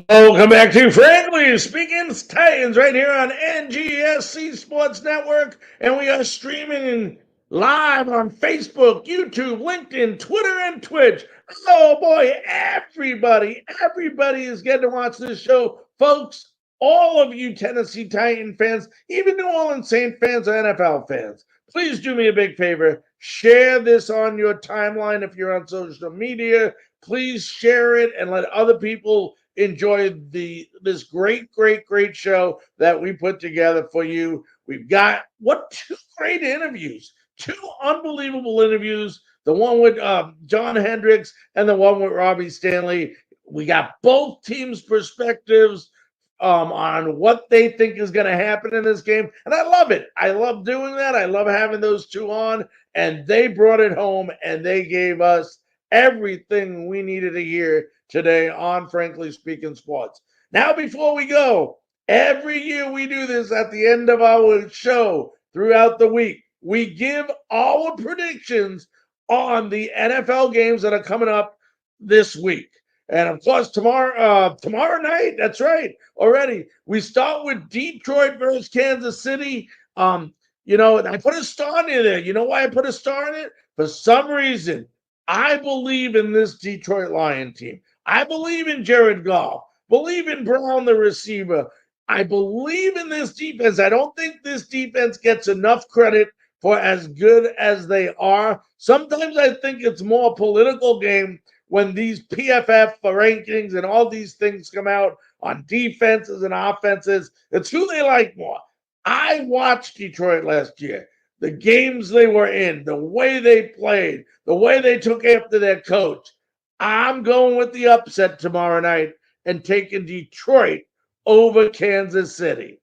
[SPEAKER 1] Welcome back to Frankly Speaking Titans right here on NGSC Sports Network, and we are streaming live on Facebook, YouTube, LinkedIn, Twitter, and Twitch. Oh boy, everybody is getting to watch this show. Folks, all of you Tennessee Titan fans, even New Orleans Saint fans or NFL fans, please do me a big favor. Share this on your timeline if you're on social media. Please share it and let other people enjoy this great show that we put together for you. We've got two great interviews, two unbelievable interviews. The one with John Hendrix and the one with Robby Stanley. We got both teams' perspectives on what they think is going to happen in this game. And I love it. I love doing that. I love having those two on. And they brought it home and they gave us everything we needed to hear today on Frankly Speaking Sports. Now, before we go, every year we do this at the end of our show throughout the week. We give our predictions on the NFL games that are coming up this week. And of course, tomorrow night, that's right, already. We start with Detroit versus Kansas City. And I put a star in there. You know why I put a star in it? For some reason, I believe in this Detroit Lion team. I believe in Jared Goff. Believe in Brown, the receiver. I believe in this defense. I don't think this defense gets enough credit for as good as they are. Sometimes I think it's more a political game when these PFF rankings and all these things come out on defenses and offenses. It's who they like more. I watched Detroit last year. The games they were in, the way they played, the way they took after their coach. I'm going with the upset tomorrow night and taking Detroit over Kansas City.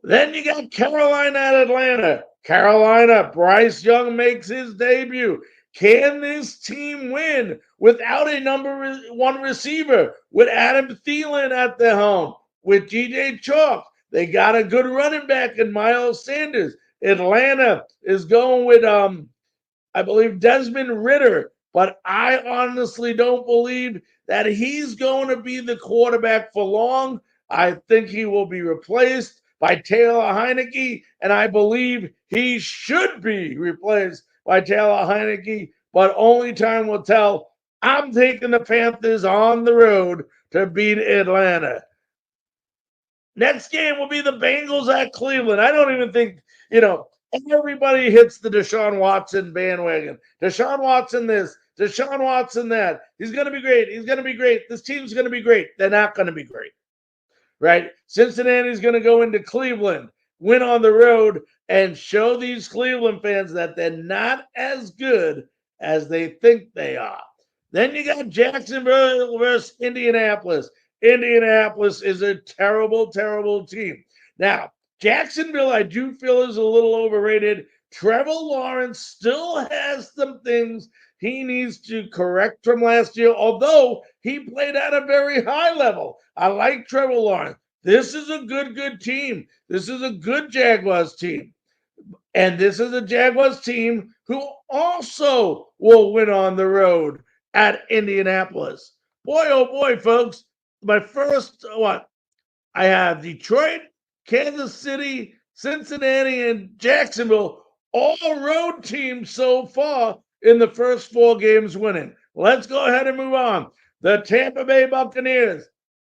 [SPEAKER 1] Then you got Carolina at Atlanta. Carolina, Bryce Young makes his debut. Can this team win without a number one receiver? With Adam Thielen at the helm, with DJ Chalk, they got a good running back in Miles Sanders. Atlanta is going with, I believe, Desmond Ridder, but I honestly don't believe that he's going to be the quarterback for long. I think he will be replaced by Taylor Heineke, and I believe he should be replaced by Taylor Heineke, but only time will tell. I'm taking the Panthers on the road to beat Atlanta. Next game will be the Bengals at Cleveland. I don't even think, everybody hits the Deshaun Watson bandwagon. Deshaun Watson this, Deshaun Watson that. He's going to be great. He's going to be great. This team's going to be great. They're not going to be great, right? Cincinnati's going to go into Cleveland, win on the road, and show these Cleveland fans that they're not as good as they think they are. Then you got Jacksonville versus Indianapolis. Indianapolis is a terrible, terrible team. Now, Jacksonville, I do feel, is a little overrated. Trevor Lawrence still has some things he needs to correct from last year, although he played at a very high level. I like Trevor Lawrence. This is a good team. This is a good Jaguars team. And this is a Jaguars team who also will win on the road at Indianapolis. Boy, oh boy, folks. My first, I have Detroit, Kansas City, Cincinnati, and Jacksonville, all road teams so far in the first 4 games winning. Let's go ahead and move on. The Tampa Bay Buccaneers.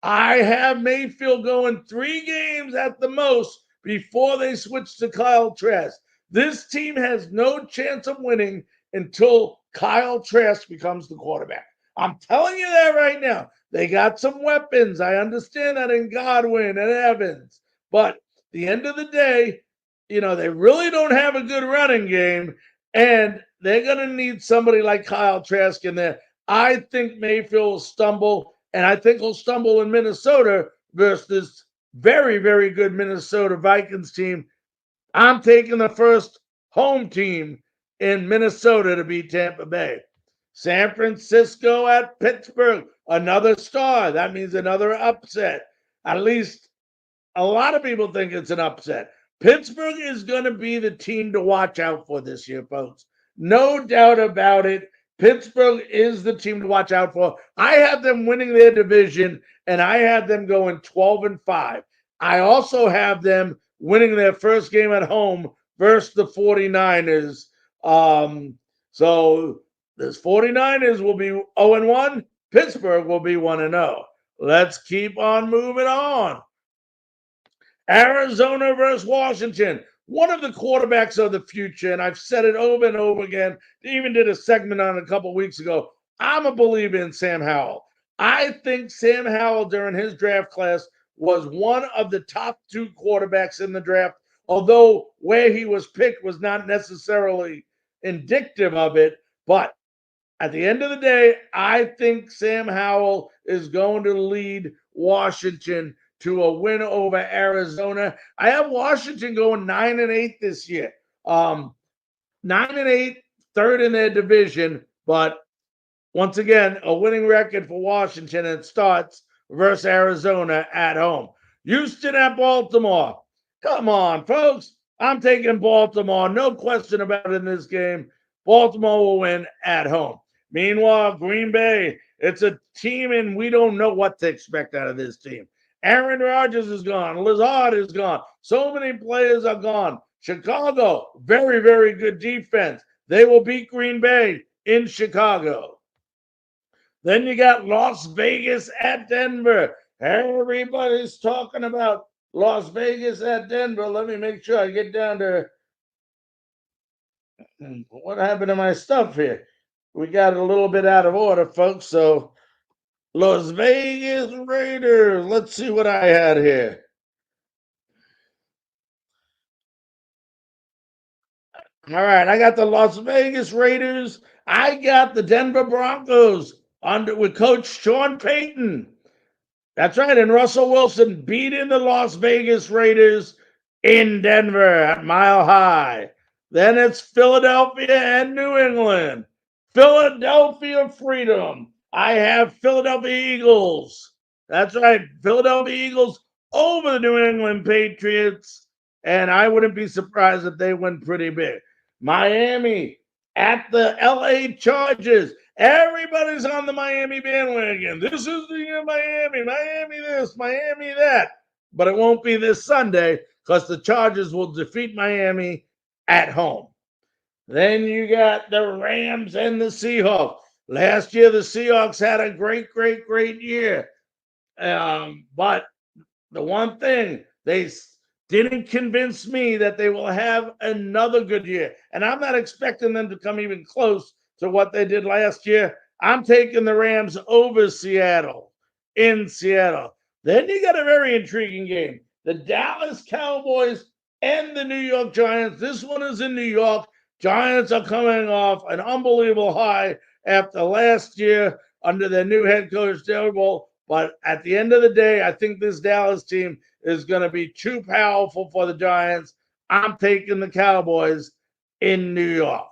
[SPEAKER 1] I have Mayfield going 3 games at the most before they switch to Kyle Trask. This team has no chance of winning until Kyle Trask becomes the quarterback. I'm telling you that right now. They got some weapons. I understand that in Godwin and Evans. But at the end of the day, they really don't have a good running game, and they're going to need somebody like Kyle Trask in there. I think Mayfield will stumble, and I think he'll stumble in Minnesota versus this very, very good Minnesota Vikings team. I'm taking the first home team in Minnesota to beat Tampa Bay. San Francisco at Pittsburgh, another star. That means another upset. At least a lot of people think it's an upset. Pittsburgh is going to be the team to watch out for this year, folks. No doubt about it. Pittsburgh is the team to watch out for. I have them winning their division, and I have them going 12-5. I also have them winning their first game at home versus the 49ers. So this 49ers will be 0-1. Pittsburgh will be 1-0. Let's keep on moving on. Arizona versus Washington. One of the quarterbacks of the future, and I've said it over and over again. Even did a segment on it a couple weeks ago. I'm a believer in Sam Howell. I think Sam Howell during his draft class was one of the top 2 quarterbacks in the draft. although where he was picked was not necessarily indicative of it. But at the end of the day, I think Sam Howell is going to lead Washington to a win over Arizona. I have Washington going 9-8 this year. 9-8, third in their division, but once again, a winning record for Washington. It starts versus Arizona at home. Houston at Baltimore. Come on, folks. I'm taking Baltimore. No question about it in this game. Baltimore will win at home. Meanwhile, Green Bay, it's a team, and we don't know what to expect out of this team. Aaron Rodgers is gone. Lazard is gone. So many players are gone. Chicago, very, very good defense. They will beat Green Bay in Chicago. Then you got Las Vegas at Denver. Everybody's talking about Las Vegas at Denver. Let me make sure I get down to what happened to my stuff here. We got it a little bit out of order, folks. So Las Vegas Raiders. Let's see what I had here. All right, I got the Las Vegas Raiders. I got the Denver Broncos with Coach Sean Payton. That's right, and Russell Wilson beating the Las Vegas Raiders in Denver at Mile High. Then it's Philadelphia and New England. Philadelphia Freedom. I have Philadelphia Eagles. That's right, Philadelphia Eagles over the New England Patriots. And I wouldn't be surprised if they win pretty big. Miami at the LA Chargers. Everybody's on the Miami bandwagon. This is the year Miami, Miami this, Miami that. But it won't be this Sunday because the Chargers will defeat Miami at home. Then you got the Rams and the Seahawks. Last year, the Seahawks had a great, great, great year. But the one thing, they didn't convince me that they will have another good year. And I'm not expecting them to come even close to what they did last year. I'm taking the Rams over Seattle, in Seattle. Then you got a very intriguing game. The Dallas Cowboys and the New York Giants. This one is in New York. Giants are coming off an unbelievable high after last year under their new head coach, Daboll. But at the end of the day, I think this Dallas team is going to be too powerful for the Giants. I'm taking the Cowboys in New York.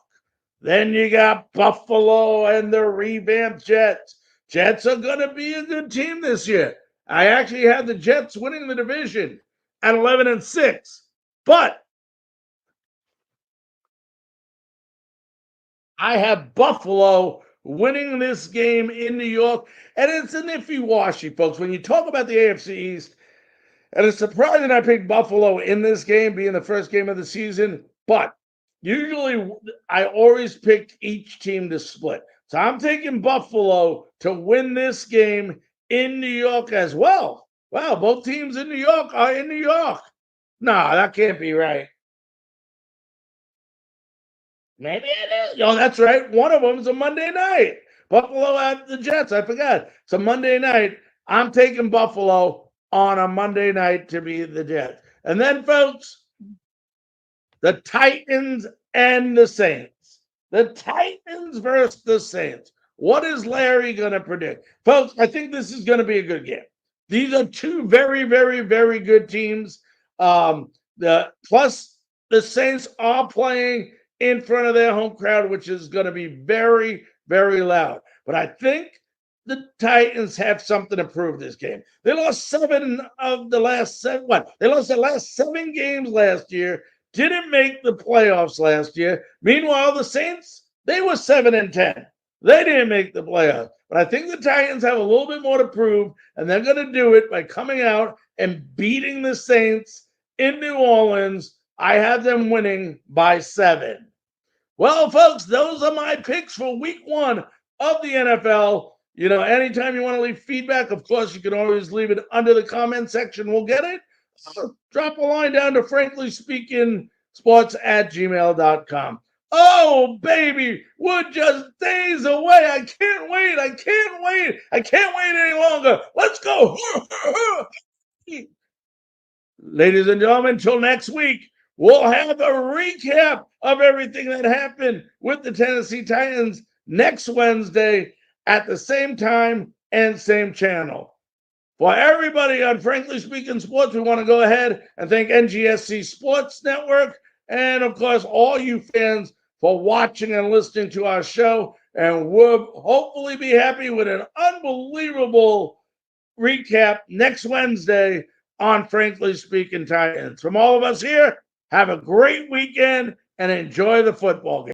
[SPEAKER 1] Then you got Buffalo and the revamped Jets. Jets are going to be a good team this year. I actually had the Jets winning the division at 11-6. But I have Buffalo winning this game in New York. And it's an iffy washy, folks. When you talk about the AFC East, and it's surprising I picked Buffalo in this game, being the first game of the season. But usually I always pick each team to split. So I'm taking Buffalo to win this game in New York as well. Wow, both teams in New York are in New York. No, that can't be right. Maybe it is. Oh, that's right. One of them is a Monday night. Buffalo at the Jets. I forgot. It's a Monday night. I'm taking Buffalo on a Monday night to be the Jets. And then, folks, the Titans and the Saints. The Titans versus the Saints. What is Larry going to predict? Folks, I think this is going to be a good game. These are two very, very, very good teams. Plus, the Saints are playing in front of their home crowd, which is going to be very, very loud. But I think the Titans have something to prove this game. They lost 7 of the last 7. What? They lost the last 7 games last year. Didn't make the playoffs last year. Meanwhile, the Saints, they were 7-10. They didn't make the playoffs. But I think the Titans have a little bit more to prove, and they're going to do it by coming out and beating the Saints in New Orleans. I have them winning by 7. Well, folks, those are my picks for week 1 of the NFL. You know, anytime you want to leave feedback, of course, you can always leave it under the comment section. We'll get it. Drop a line down to franklySpeakingSports@gmail.com. Oh, baby, we're just days away. I can't wait. I can't wait. I can't wait any longer. Let's go. Ladies and gentlemen, until next week, We'll have a recap of everything that happened with the Tennessee Titans next Wednesday at the same time and same channel. For everybody on Frankly Speaking Sports, we want to go ahead and thank NGSC Sports Network and, of course, all you fans for watching and listening to our show. And we'll hopefully be happy with an unbelievable recap next Wednesday on Frankly Speaking Titans. From all of us here, have a great weekend and enjoy the football game.